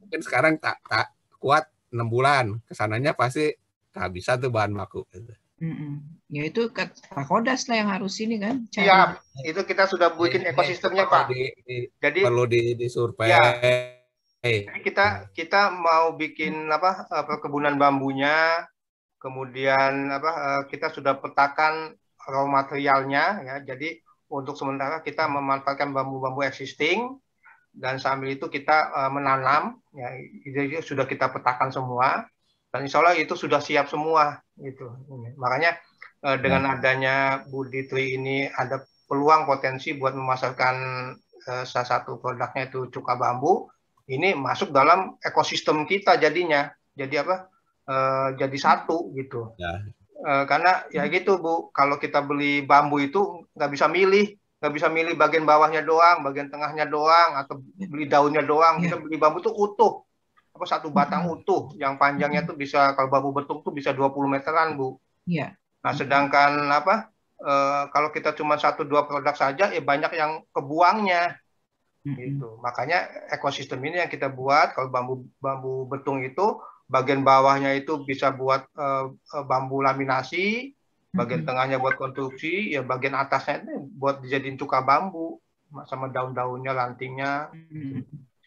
Mungkin sekarang tak kuat 6 bulan, kesananya pasti tak bisa tuh bahan baku gitu. Ya itu Pak Kodas lah yang harus ini kan. Iya, itu kita sudah bikin ekosistemnya Pak. Jadi perlu disurvei. Ya. Jadi kita mau bikin kebunan bambunya, kemudian kita sudah petakan raw materialnya ya. Jadi untuk sementara kita memanfaatkan bambu-bambu existing, dan sambil itu kita menanam ya. Jadi sudah kita petakan semua, dan insya Allah itu sudah siap semua gitu. Makanya dengan adanya Buditri ini ada peluang potensi buat memasarkan salah satu produknya itu cuka bambu. Ini masuk dalam ekosistem kita jadinya. Jadi jadi satu gitu. Ya. Karena ya gitu Bu, kalau kita beli bambu itu nggak bisa milih bagian bawahnya doang, bagian tengahnya doang, atau beli daunnya doang. Kita beli bambu itu utuh, apa satu batang utuh yang panjangnya tuh bisa, kalau bambu betung tuh bisa 20 meteran, Bu. Iya. Nah, sedangkan apa kalau kita cuma 1-2 produk saja ya banyak yang kebuangnya gitu. Makanya ekosistem ini yang kita buat. Kalau bambu betung itu bagian bawahnya itu bisa buat bambu laminasi, bagian tengahnya buat konstruksi, ya bagian atasnya itu buat dijadiin cuka bambu sama daun-daunnya, rantingnya.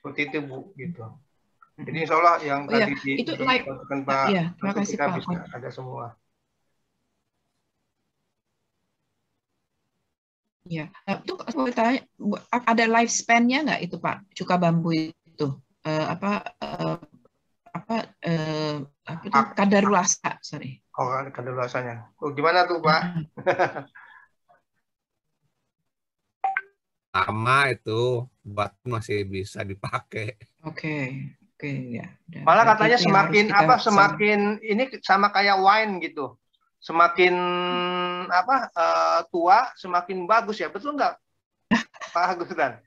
Seperti itu, Bu, gitu. Jadi insya Allah yang Oh ya, tadi itu live. disampaikan Pak, Iya, terima nanti kasih kita Pak. bisa ada semua. Iya, itu saya tanya, ada lifespan-nya nggak itu Pak, cuka bambu itu? Apa itu kadaluarsa, sorry. Oh, kadaluarsanya. Oh, gimana tuh Pak? Lama itu buat masih bisa dipakai. Oke, ya. Malah katanya itu semakin semakin ini sama kayak wine gitu. Semakin tua semakin bagus ya, betul nggak Pak Agus Dan?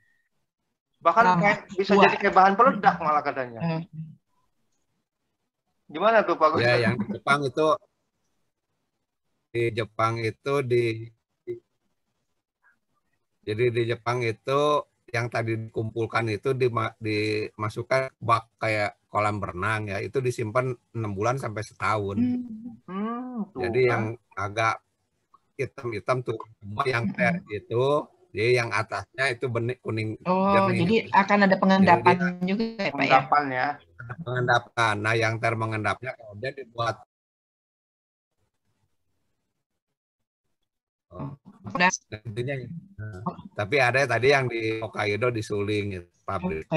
Bahkan kayak bisa jadi kayak bahan peledak malah katanya. Gimana tuh Pak Agus? Ya, yang di Jepang itu jadi di Jepang itu yang tadi dikumpulkan itu dimasukkan bak kayak kolam berenang ya, itu disimpan 6 bulan sampai setahun. Jadi yang agak hitam-hitam tuh yang itu, jadi yang atasnya itu benih kuning. Oh, jernih. jadi akan ada pengendapan juga ya Pak ya? Pengendapan ya. Pengendapan. Nah, yang termengendapnya kalau dia dibuat intinya. Tapi ada tadi yang di Hokkaido disuling gitu, pabrik.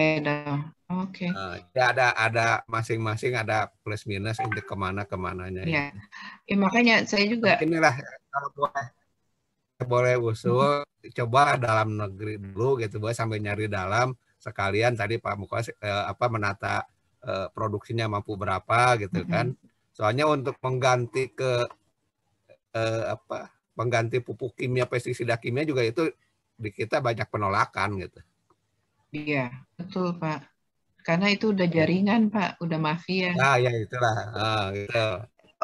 Oke. Ya ada masing-masing ada plus minus untuk kemananya. Ya. Makanya saya juga. Inilah kalau boleh usul coba dalam negeri dulu gitu, boleh sampai nyari dalam sekalian tadi Pak Mukodas menata produksinya mampu berapa gitu kan. Soalnya untuk mengganti pengganti pupuk kimia, pestisida kimia juga itu di kita banyak penolakan gitu. Iya, betul Pak. Karena itu udah jaringan Pak, udah mafia. Nah, ya itulah.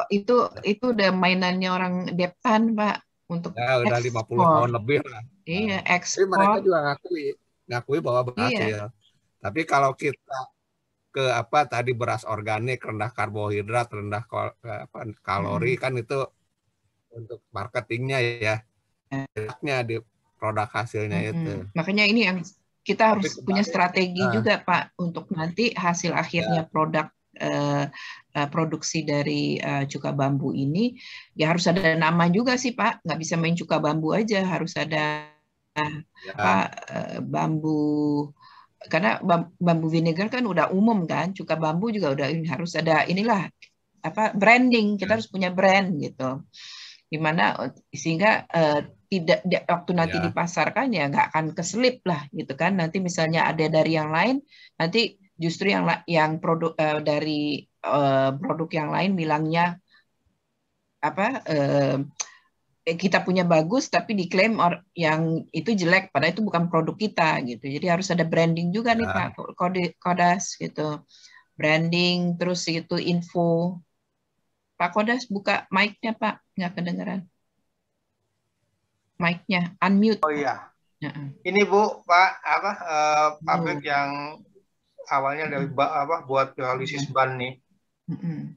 Itu udah mainannya orang Deptan Pak untuk ya, udah 50 tahun lebih lah. Iya, ekspor. Tapi mereka juga ngakui bahwa berhasil. Iya. Tapi kalau kita ke tadi beras organik, rendah karbohidrat, rendah kalori kan itu untuk marketingnya ya. Di produk hasilnya itu. Makanya ini yang kita harus punya strategi juga Pak untuk nanti hasil akhirnya produk produksi dari cuka bambu ini ya harus ada nama juga sih Pak, nggak bisa main cuka bambu aja, harus ada bambu, karena bambu vinegar kan udah umum kan, cuka bambu juga udah harus ada inilah branding, kita harus punya brand gitu, dimana sehingga tidak waktu nanti dipasarkan ya nggak akan keselip lah gitu kan, nanti misalnya ada dari yang lain nanti justru yang produk dari produk yang lain bilangnya kita punya bagus tapi diklaim yang itu jelek padahal itu bukan produk kita gitu. Jadi harus ada branding juga nih Pak Kodas gitu. Branding terus itu info. Pak Kodas buka mic-nya Pak, nggak kedengeran. Mic-nya unmute. Oh iya. Ini Bu, Pak pabrik yang awalnya dari buat dialisis ban nih.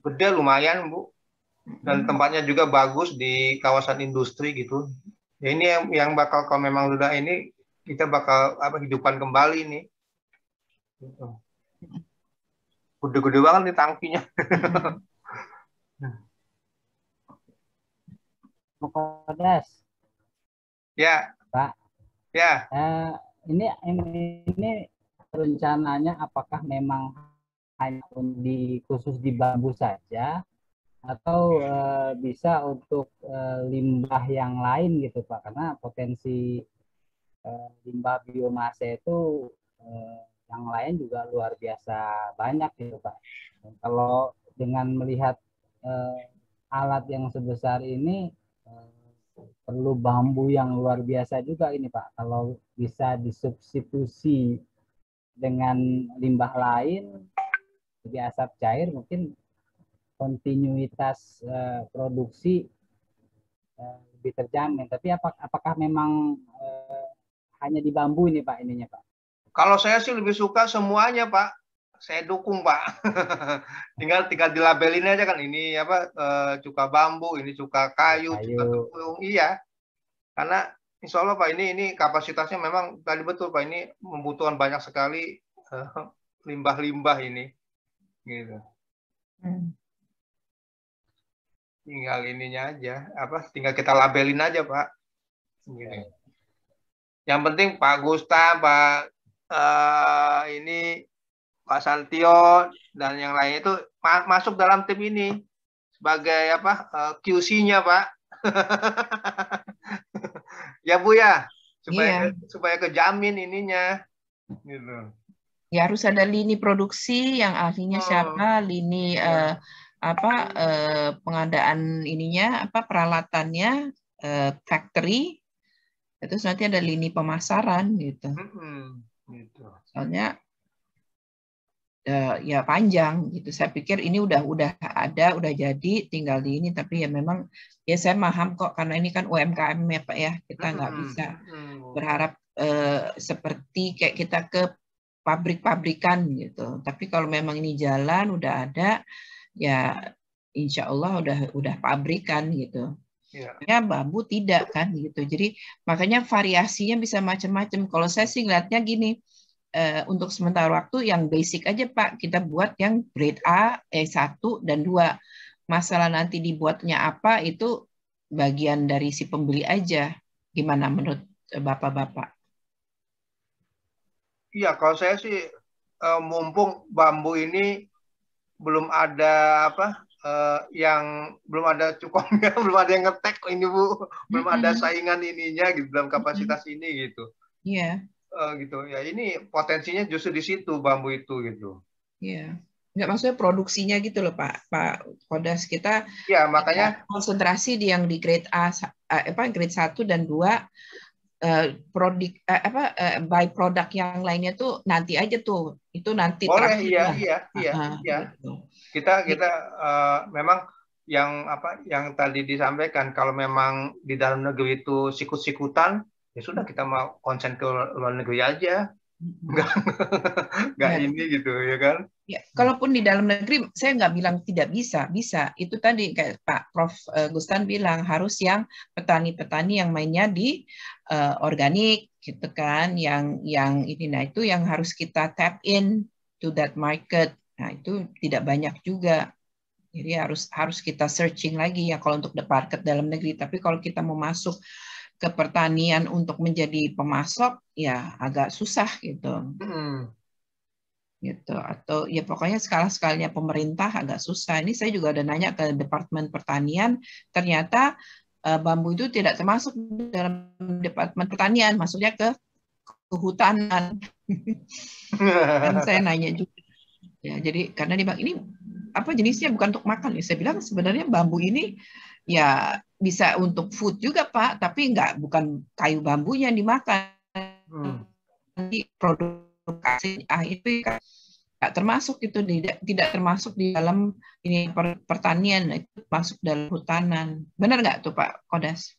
Gede lumayan Bu. Dan tempatnya juga bagus di kawasan industri gitu. Ya ini yang bakal kalau memang udah ini kita bakal hidupkan kembali nih. Gitu. Gede-gede banget nih tangkinya. Kodas. Ya. Pak. Ya. Ini rencananya apakah memang hanya khusus di bambu saja atau bisa untuk limbah yang lain gitu Pak, karena potensi limbah biomasa itu yang lain juga luar biasa banyak gitu Pak. Dan kalau dengan melihat alat yang sebesar ini perlu bambu yang luar biasa juga ini Pak, kalau bisa disubstitusi dengan limbah lain jadi asap cair, mungkin kontinuitas produksi lebih terjamin. Tapi apakah memang hanya di bambu ini Pak ininya Pak? Kalau saya sih lebih suka semuanya Pak. Saya dukung Pak. tinggal dilabelin aja kan, ini apa cuka bambu, ini cuka kayu, cuka tepung. Iya. Karena insya Allah Pak, ini kapasitasnya memang tadi betul Pak, ini membutuhkan banyak sekali limbah-limbah ini. Gitu. Tinggal ininya aja, tinggal kita labelin aja Pak. Gitu. Yang penting Pak Gusta, Pak ini Pak Santio dan yang lain itu masuk dalam tim ini sebagai QC-nya Pak. Ya Bu ya, supaya kejamin ininya gitu. Ya harus ada lini produksi yang ahlinya siapa, lini pengadaan ininya, peralatannya, factory, terus nanti ada lini pemasaran gitu. Soalnya ya panjang gitu. Saya pikir ini udah ada, udah jadi, tinggal di ini. Tapi ya memang ya saya paham kok, karena ini kan UMKM ya Pak ya, kita nggak bisa berharap seperti kayak kita ke pabrik-pabrikan gitu. Tapi kalau memang ini jalan udah ada, ya insya Allah udah pabrikan gitu. Ya bambu tidak kan gitu. Jadi makanya variasinya bisa macam-macam. Kalau saya sih ngeliatnya gini, untuk sementara waktu yang basic aja Pak, kita buat yang grade A, 1 dan 2. Masalah nanti dibuatnya apa itu bagian dari si pembeli aja. Gimana menurut Bapak-bapak? Iya, kalau saya sih mumpung bambu ini belum ada yang belum ada cukongnya, belum ada yang ngetek ini Bu, belum ada saingan ininya gitu dalam kapasitas ini gitu. Iya. Gitu ya, ini potensinya justru di situ bambu itu gitu. Iya. Nggak, maksudnya produksinya gitu loh Pak Kodas, kita ya makanya konsentrasi di yang di grade A, grade 1 dan 2, produk by produk yang lainnya tuh nanti aja tuh, itu nanti boleh. Iya. Gitu. Kita memang yang tadi disampaikan, kalau memang di dalam negeri itu sikut-sikutan, ya sudah kita mau konsen ke luar negeri aja, nggak ini gitu ya kan. Ya, kalaupun di dalam negeri saya nggak bilang tidak bisa, itu tadi kayak Pak Prof Gustan bilang harus yang petani-petani yang mainnya di organik gitu kan, yang ini, nah itu yang harus kita tap in to that market. Nah itu tidak banyak juga. Jadi harus kita searching lagi ya kalau untuk the market dalam negeri. Tapi kalau kita mau masuk ke pertanian untuk menjadi pemasok, ya agak susah gitu. Gitu. Atau ya pokoknya skala-skalanya pemerintah agak susah. Ini saya juga ada nanya ke Departemen Pertanian, ternyata bambu itu tidak termasuk dalam Departemen Pertanian, maksudnya ke kehutanan. Dan saya nanya juga. Ya, jadi karena dia bilang ini apa jenisnya, bukan untuk makan ya. Saya bilang sebenarnya bambu ini ya bisa untuk food juga Pak, tapi bukan kayu bambunya yang dimakan. Nanti produksi itu tidak termasuk itu, tidak termasuk di dalam ini pertanian, itu masuk dalam hutanan. Benar nggak tuh Pak Kodas?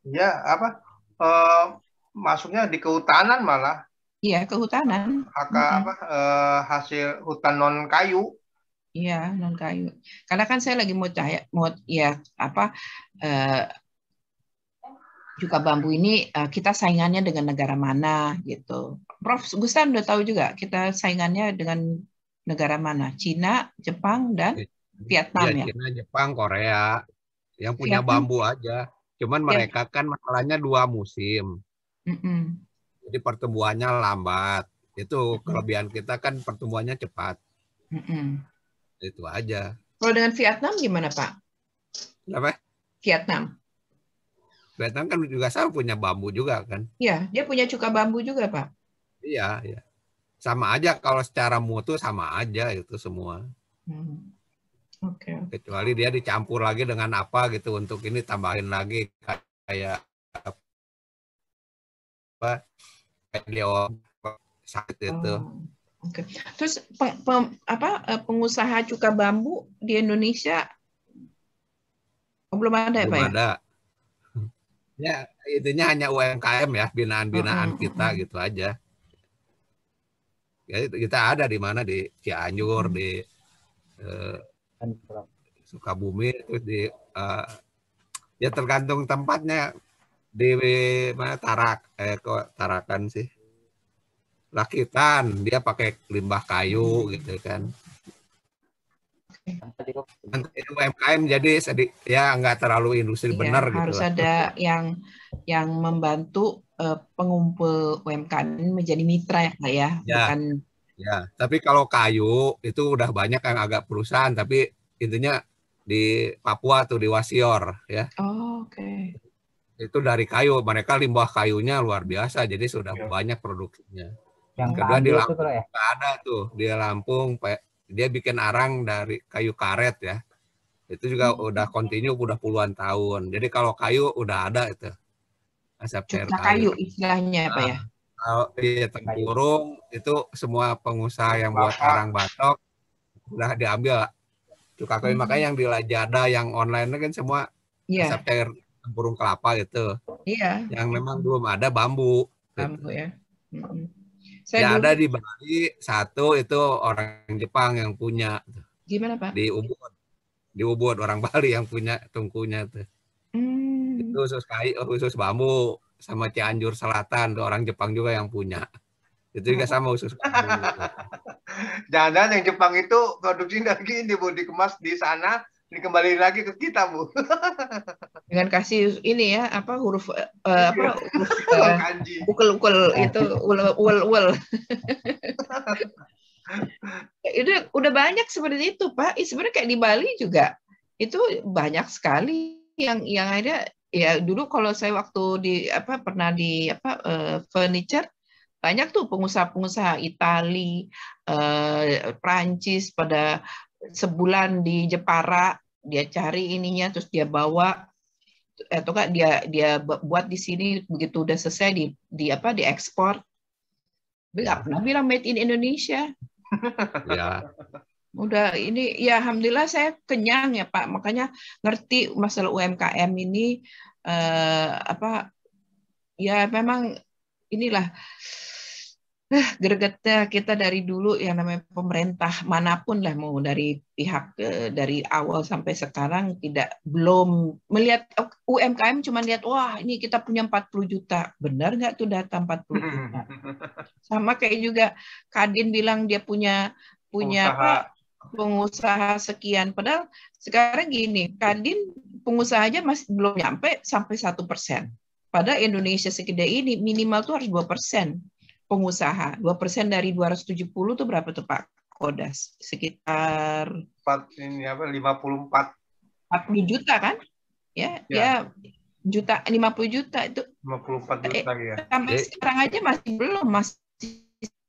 Ya masuknya di kehutanan malah. Iya, kehutanan. Hasil hutan non kayu. Iya, non kayu. Karena kan saya lagi mau cuka bambu ini kita saingannya dengan negara mana gitu. Prof Gustan udah tahu juga kita saingannya dengan negara mana? Cina, Jepang, dan Vietnam ya? Cina, Jepang, Korea yang punya Vietnam bambu aja. Cuman mereka kan masalahnya 2 musim. Jadi pertumbuhannya lambat. Itu kelebihan kita kan pertumbuhannya cepat. Itu aja. Kalau dengan Vietnam gimana Pak? Apa? Vietnam kan juga sama punya bambu juga kan? Iya, dia punya cuka bambu juga Pak. Iya. Sama aja kalau secara mutu sama aja itu semua. Kecuali dia dicampur lagi dengan apa gitu untuk ini tambahin lagi kayak apa? Kayak dia sakit itu. Oke. Terus pengusaha cuka bambu di Indonesia belum ada ya Belum Pak ya? ada. Ya, intinya hanya UMKM ya, binaan-binaan kita gitu aja. Ya, kita ada di mana, di Cianjur, di Sukabumi, terus di ya tergantung tempatnya, di mana kok Tarakan sih, Rakitan dia pakai limbah kayu gitu kan. Itu UMKM jadi ya nggak terlalu industri benar gitu harus lah. ada yang membantu pengumpul UMKM ini menjadi mitra ya Pak ya, bukan. Ya, tapi kalau kayu itu udah banyak yang agak perusahaan, tapi intinya di Papua tuh di Wasior ya. Oh, oke. Itu dari kayu, mereka limbah kayunya luar biasa, jadi sudah banyak produksinya. Yang kedua di itu Lampung ya? ada tuh, di Lampung dia bikin arang dari kayu karet ya. Itu juga udah kontinu, udah puluhan tahun. Jadi kalau kayu udah ada itu. Asap cair kayu istilahnya apa ya? Kalau di Tempurung itu semua pengusaha yang buat arang batok udah diambil cuka kayu. Makanya yang di Lazada, yang online kan semua asap cair tempurung kelapa gitu. Iya. Yang memang belum ada bambu. Bambu gitu. Ya. Ya ada di Bali satu itu orang Jepang yang punya. Gimana Pak? Di Ubud orang Bali yang punya tungkunya tuh. Itu khusus kayu, khusus bambu. Sama Cianjur Selatan tuh orang Jepang juga yang punya. Itu juga sama khusus bambu. Jangan-jangan yang Jepang itu produksi lagi dikemas di sana, dikembali lagi ke kita, Bu. Dengan kasih ini ya, apa huruf kanji. Ukul-ukul itu ul. Itu udah banyak seperti itu, Pak. Sebenarnya kayak di Bali juga itu banyak sekali yang ada. Ya dulu kalau saya waktu pernah di furniture, banyak tuh pengusaha-pengusaha Itali, Prancis pada sebulan di Jepara dia cari ininya terus dia bawa atau enggak dia buat di sini, begitu udah selesai diekspor. Nggak pernah bilang made in Indonesia. Ya. Udah ini ya alhamdulillah saya kenyang ya Pak, makanya ngerti masalah UMKM ini ya memang inilah gregetnya kita dari dulu yang namanya pemerintah manapun lah, mau dari pihak dari awal sampai sekarang belum melihat UMKM, cuma lihat wah ini kita punya 40 juta. Benar nggak tuh data 40 juta? Sama kayak juga Kadin bilang dia punya pengusaha sekian, padahal sekarang gini, Kadin pengusaha aja masih belum nyampe sampai 1%. Pada Indonesia segede ini minimal tuh harus 2%. pengusaha. 2% dari 270 itu berapa tuh Pak Kodas? Sekitar 54 40 juta kan? Ya 50 juta itu 54 juta ya. Sampai sekarang aja masih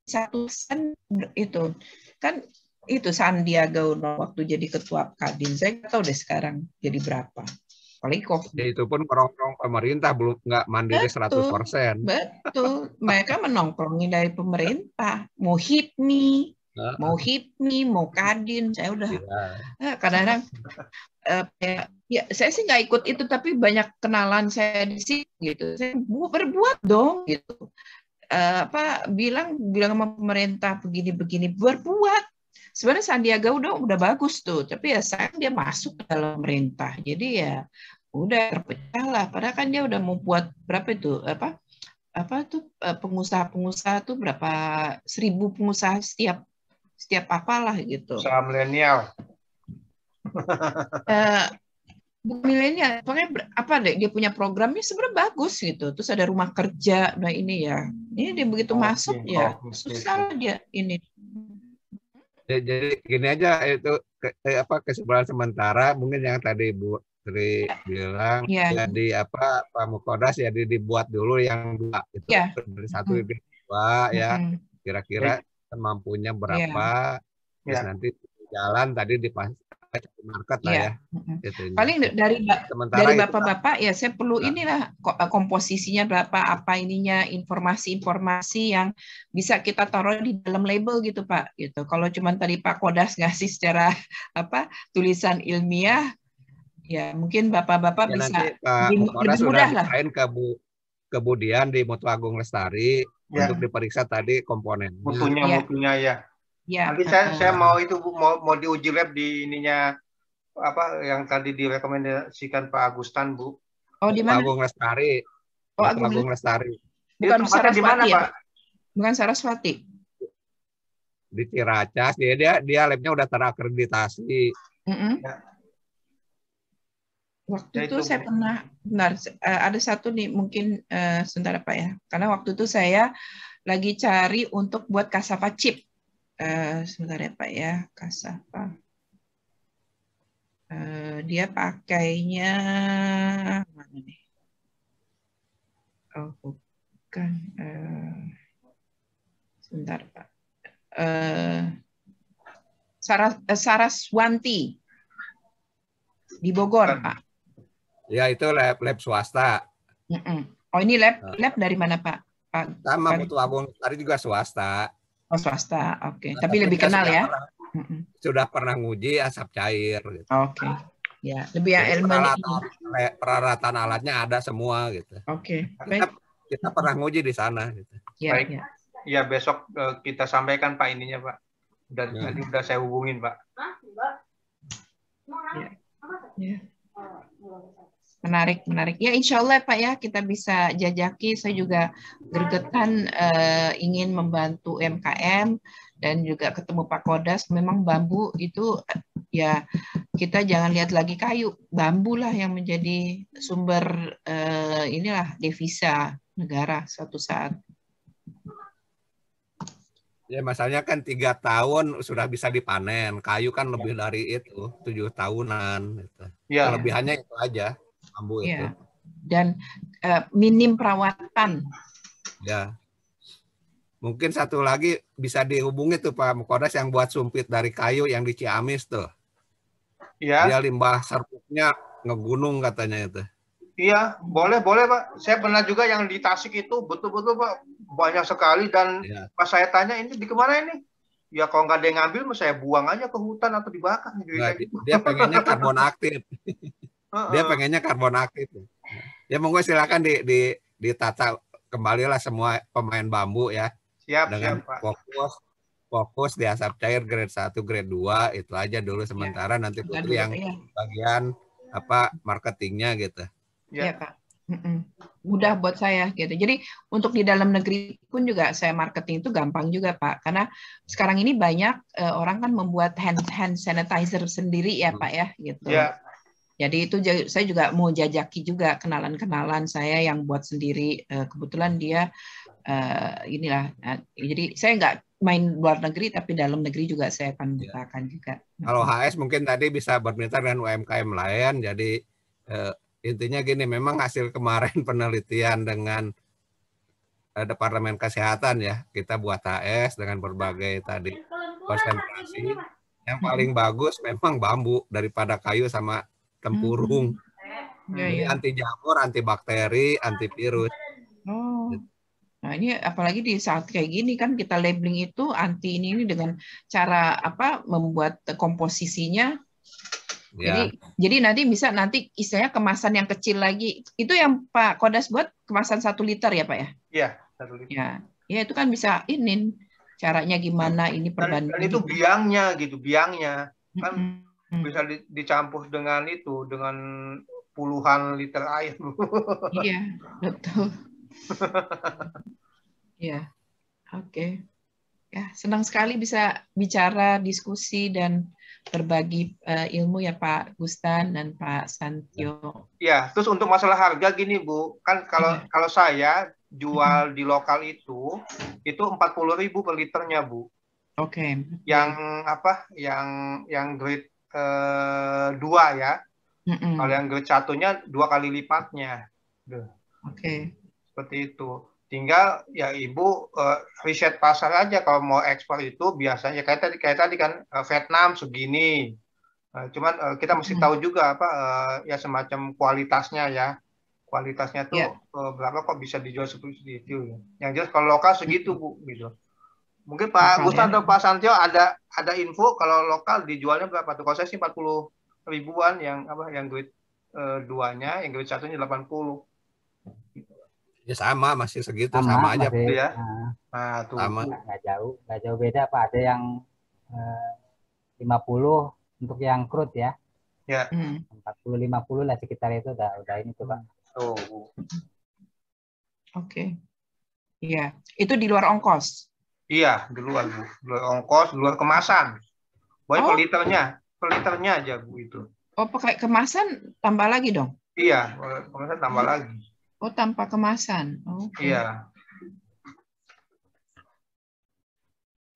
1% itu. Kan itu Sandiaga Uno waktu jadi ketua Kadin. Saya nggak tahu deh sekarang jadi berapa. Ya, itu pun merongkrong pemerintah, belum nggak mandiri 100%. Betul. Mereka menongkrongi dari pemerintah. Mau HIPMI, mau Kadin, saya udah kadang-kadang ya saya sih nggak ikut itu, tapi banyak kenalan saya di sini gitu. Saya berbuat dong gitu. Bilang sama pemerintah begini-begini, berbuat. Sebenarnya Sandiaga udah bagus tuh, tapi ya sayang dia masuk ke dalam pemerintah, jadi ya udah terpecah lah. Padahal kan dia udah mau buat berapa itu pengusaha tuh berapa 1.000 pengusaha setiap apalah gitu. Usaha milenial. Milenial, pokoknya dia punya programnya sebenarnya bagus gitu. Terus ada rumah kerja, nah ini ya. Ini dia begitu masuk ya susah dia ini. Jadi gini aja, itu kesimpulan sementara mungkin yang tadi Bu Tri bilang jadi Pak Mukodas ya dibuat dulu yang 2 itu dari 1 ke 2 ya, kira-kira mampunya berapa, terus nanti jalan tadi market lah Iya. ya. Itunya. Paling dari Sementara itu, bapak-bapak ya saya perlu Nah. inilah komposisinya berapa, apa ininya, informasi-informasi yang bisa kita taruh di dalam label gitu Pak. Gitu. Kalau cuma tadi Pak Kodas ngasih secara tulisan ilmiah, ya mungkin bapak-bapak ya bisa nanti Pak Kodas lebih sudah mudah lah. mintain ke Kemudian di Mutu Agung Lestari Ya. untuk diperiksa tadi komponennya. Mutunya ya. Ya. Nanti saya mau itu Bu, mau diuji lab di ininya yang tadi direkomendasikan Pak Agustan Bu. Oh di mana? Agung Lestari. Oh Agung Lestari. Bukan Saraswati di mana, ya, Pak? Bukan Saraswati. Di Ciracas. Dia labnya udah terakreditasi. Ya. Waktu Ya, itu saya pernah, benar, ada satu nih mungkin sebentar Pak ya, karena waktu itu saya lagi cari untuk buat cassava chip. Sebentar ya Pak ya, cassava. Dia pakainya mana nih? Oh bukan, sebentar Pak. Saraswanti di Bogor Pak. Ya itu lab swasta. Oh ini lab dari mana Pak? Sama Mutu Agung Lestari juga swasta. Oh swasta, oke. Tapi lebih kenal ya? Sudah pernah nguji asap cair. Gitu. Oke. Ya, lebih peralatan alatnya ada semua gitu. Oke. Kita pernah nguji di sana. Gitu. Ya, baik. Ya besok kita sampaikan Pak ininya Pak. Tadi udah saya hubungin Pak. Ya. Menarik. Ya insya Allah Pak ya kita bisa jajaki. Saya juga gregetan ingin membantu UMKM dan juga ketemu Pak Kodas. Memang bambu itu ya kita jangan lihat lagi kayu, bambu lah yang menjadi sumber inilah devisa negara suatu saat. Ya masalahnya kan 3 tahun sudah bisa dipanen, kayu kan lebih dari itu 7 tahunan. Gitu. Ya. Kelebihannya itu aja. Bambu itu. Dan minim perawatan. Ya. Mungkin satu lagi bisa dihubungi tuh Pak Kodas yang buat sumpit dari kayu yang di Ciamis tuh. Iya. Dia limbah serpuknya ngegunung katanya itu. Iya, boleh Pak. Saya pernah juga yang di Tasik itu betul-betul Pak banyak sekali dan pas saya tanya ini di kemana ini? Ya kalau nggak ada yang ngambil, saya buang aja ke hutan atau dibakar. Nah, dia pengennya karbon aktif. Dia pengennya karbon aktif. Ya monggo silakan ditata kembalilah semua pemain bambu ya. Siap, dengan Pak. Fokus di asap cair grade 1, grade 2 itu aja dulu sementara nanti Putri yang bagian marketingnya gitu. Ya Pak. Mudah buat saya gitu. Jadi untuk di dalam negeri pun juga saya marketing itu gampang juga Pak. Karena sekarang ini banyak orang kan membuat hand sanitizer sendiri ya Pak ya gitu. Ya. Jadi itu saya juga mau jajaki juga kenalan-kenalan saya yang buat sendiri. Kebetulan dia inilah. Jadi saya nggak main luar negeri tapi dalam negeri juga saya akan bukakan juga. Kalau HS mungkin tadi bisa bermitra dengan UMKM lain. Jadi intinya gini, memang hasil kemarin penelitian dengan Departemen Kesehatan ya, kita buat HS dengan berbagai tadi konsentrasi. Yang paling bagus memang bambu daripada kayu sama tempurung. Jadi anti jamur, anti bakteri, anti virus. Oh. Nah ini apalagi di saat kayak gini kan kita labeling itu anti ini dengan cara membuat komposisinya. Ya. Jadi nanti bisa istilahnya kemasan yang kecil lagi. Itu yang Pak Kodas buat kemasan 1 liter ya Pak ya? Iya, 1 liter. Ya itu kan bisa caranya gimana ini perbandingan. Dan itu biangnya kan bisa dicampur dengan puluhan liter air. Iya, betul. Ya, oke. Ya, senang sekali bisa bicara, diskusi dan berbagi ilmu ya Pak Gustan dan Pak Santio. Ya, terus untuk masalah harga gini Bu, kan kalau saya jual di lokal itu 40.000 per liternya Bu. Oke. Yang yang grade 2 ya. Kalau yang grade 1-nya 2 kali lipatnya. Oke. Seperti itu. Tinggal ya Ibu riset pasar aja kalau mau ekspor itu biasanya kayak tadi kan Vietnam segini. Cuman kita mesti tahu juga apa ya semacam kualitasnya ya. Kualitasnya tuh berapa kok bisa dijual seperti itu. Yang jelas kalau lokal segitu Bu gitu. Mungkin Pak Gustan atau Pak Santio ada info kalau lokal dijualnya berapa tuh? Kalau saya sih 40 ribuan yang apa yang grade 2-nya, yang grade 1-nya 80. Ya sama, masih segitu sama aja masih, ya. Nah, tuh. Sama. Nggak jauh beda Pak. Ada yang 50 untuk yang crude ya. Ya. 40-50 lah sekitar itu udah ini tuh Pak. Oh. Oke. Iya, itu di luar ongkos. Iya, di luar Bu. Di luar ongkos, di luar kemasan. Pokoknya per liternya aja Bu itu. Oh, pakai kemasan tambah lagi dong? Iya, kemasan tambah lagi. Oh, tanpa kemasan. Okay. Iya.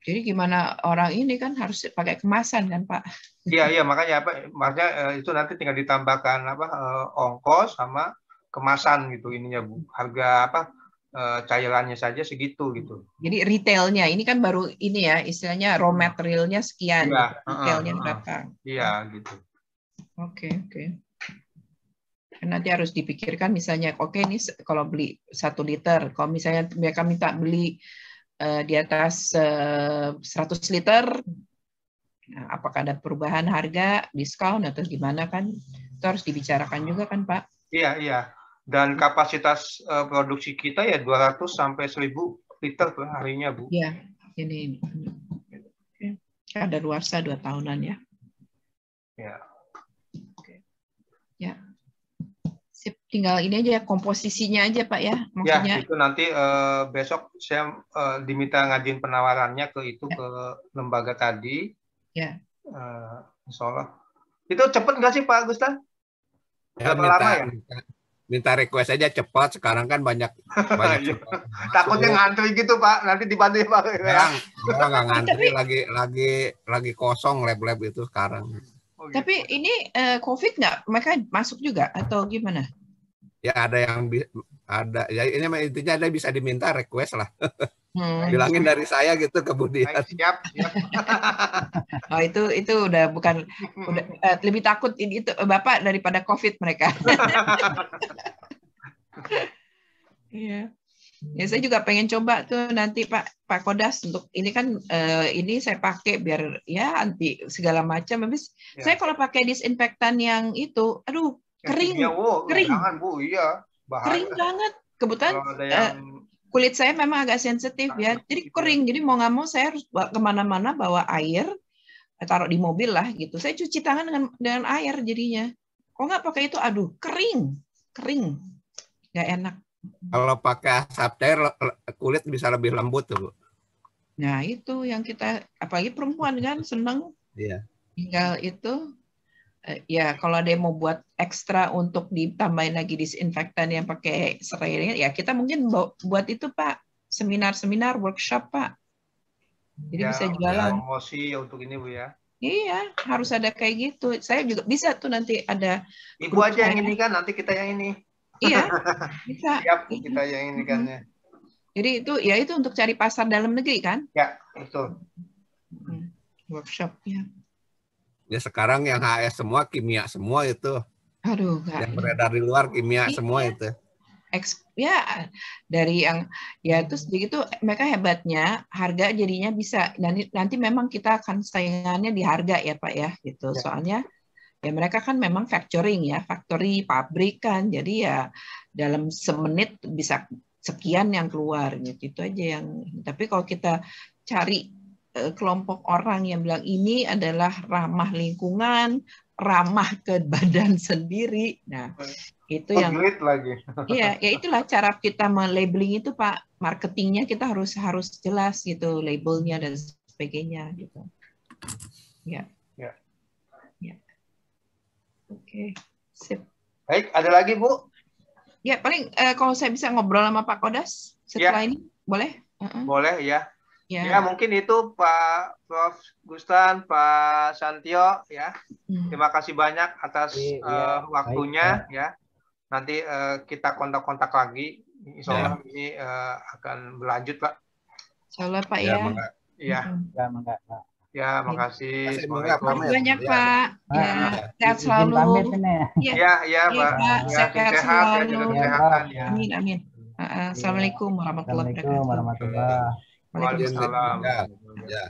Jadi gimana orang ini kan harus pakai kemasan kan Pak? Iya makanya apa? Maksudnya itu nanti tinggal ditambahkan apa ongkos sama kemasan gitu ininya Bu. Harga apa cairannya saja segitu gitu. Jadi retailnya ini kan baru ini ya istilahnya raw materialnya sekian, ya, retailnya berapa? Iya gitu. Oke. Nanti harus dipikirkan misalnya, oke ini kalau beli 1 liter, kalau misalnya mereka minta beli di atas 100 liter, nah, apakah ada perubahan harga, diskon atau gimana kan? Itu harus dibicarakan juga kan Pak? Iya. Dan kapasitas produksi kita ya 200 sampai 1000 liter per harinya Bu. Iya, ini. Ada luarsa 2 tahunan ya. Ya. Oke. Ya. Sip, tinggal ini aja komposisinya aja Pak ya. Maksudnya. Ya, itu nanti besok saya diminta ngajuin penawarannya ke lembaga tadi. Ya. Insya Allah. Itu cepet nggak sih Pak Gustan? Ya, minta request aja cepat. Sekarang kan banyak takutnya ngantri gitu Pak, nanti dibantu Pak. Nggak ngantri, lagi kosong lab itu sekarang. Tapi ini COVID nggak mereka masuk juga atau gimana? Ya ada yang ada ya, ini intinya ada bisa diminta request lah. Bilangin dari saya gitu kemudian. Siap. Oh itu udah bukan udah lebih takut ini itu Bapak daripada COVID mereka. Iya. Ya saya juga pengen coba tuh nanti Pak Kodas untuk ini kan ini saya pakai biar ya anti segala macam. Habis saya kalau pakai disinfektan yang itu, aduh kering. Jangan Bu, iya. Bahaya. Kering banget. Kebetulan kulit saya memang agak sensitif ya, jadi kering. Jadi mau nggak mau saya harus kemana-mana bawa air, taruh di mobil lah gitu. Saya cuci tangan dengan air jadinya. Kok nggak pakai itu, aduh kering, nggak enak. Kalau pakai asap cair kulit bisa lebih lembut tuh Bu. Nah itu yang kita, apalagi perempuan kan seneng. Iya. Tinggal itu. Ya kalau ada yang mau buat ekstra untuk ditambahin lagi disinfektan yang pakai serai, ya kita mungkin buat itu Pak, seminar workshop Pak, jadi bisa jualan promosi untuk ini Bu ya. Iya harus ada kayak gitu. Saya juga bisa tuh nanti ada Ibu aja yang ini kan, nanti kita yang ini. Iya bisa. Siap kita yang ini kan ya. Jadi itu untuk cari pasar dalam negeri kan? Ya betul. Workshop ya. Ya sekarang yang HS semua kimia semua itu. Aduh, yang beredar di luar kimia semua itu. Ya dari yang ya terus begitu mereka hebatnya harga jadinya bisa nanti memang kita akan saingannya di harga ya Pak ya gitu. Ya. Soalnya ya mereka kan memang factory pabrik kan. Jadi ya dalam semenit bisa sekian yang keluar gitu aja yang. Tapi kalau kita cari kelompok orang yang bilang ini adalah ramah lingkungan, ramah ke badan sendiri. Nah, itu yang lagi. Iya, ya itulah cara kita melabeling itu Pak. Marketingnya kita harus jelas gitu, labelnya dan sebagainya gitu. Ya. Oke, sip. Baik, ada lagi Bu? Ya, paling kalau saya bisa ngobrol sama Pak Kodas setelah ini, boleh? Boleh ya. Ya mungkin itu Pak Prof. Gustan, Pak Santio ya. Terima kasih banyak atas waktunya ya. Nanti kita kontak-kontak lagi. Insya Allah ini akan berlanjut Pak. Insya Allah Pak ya. Iya. Ya, makasih. Assalamualaikum. Terima kasih banyak, Pak. Ya, sehat Izin selalu. pamit ini ya. Iya, Ya, ya, Mbak. Pak. Ya, Sehat sehat ya, selalu. jaga Ya, kesehatan Pak. ya. Amin, amin. Assalamualaikum warahmatullahi Assalamualaikum wabarakatuh. warahmatullahi Waalaikumsalam. Ya, ya.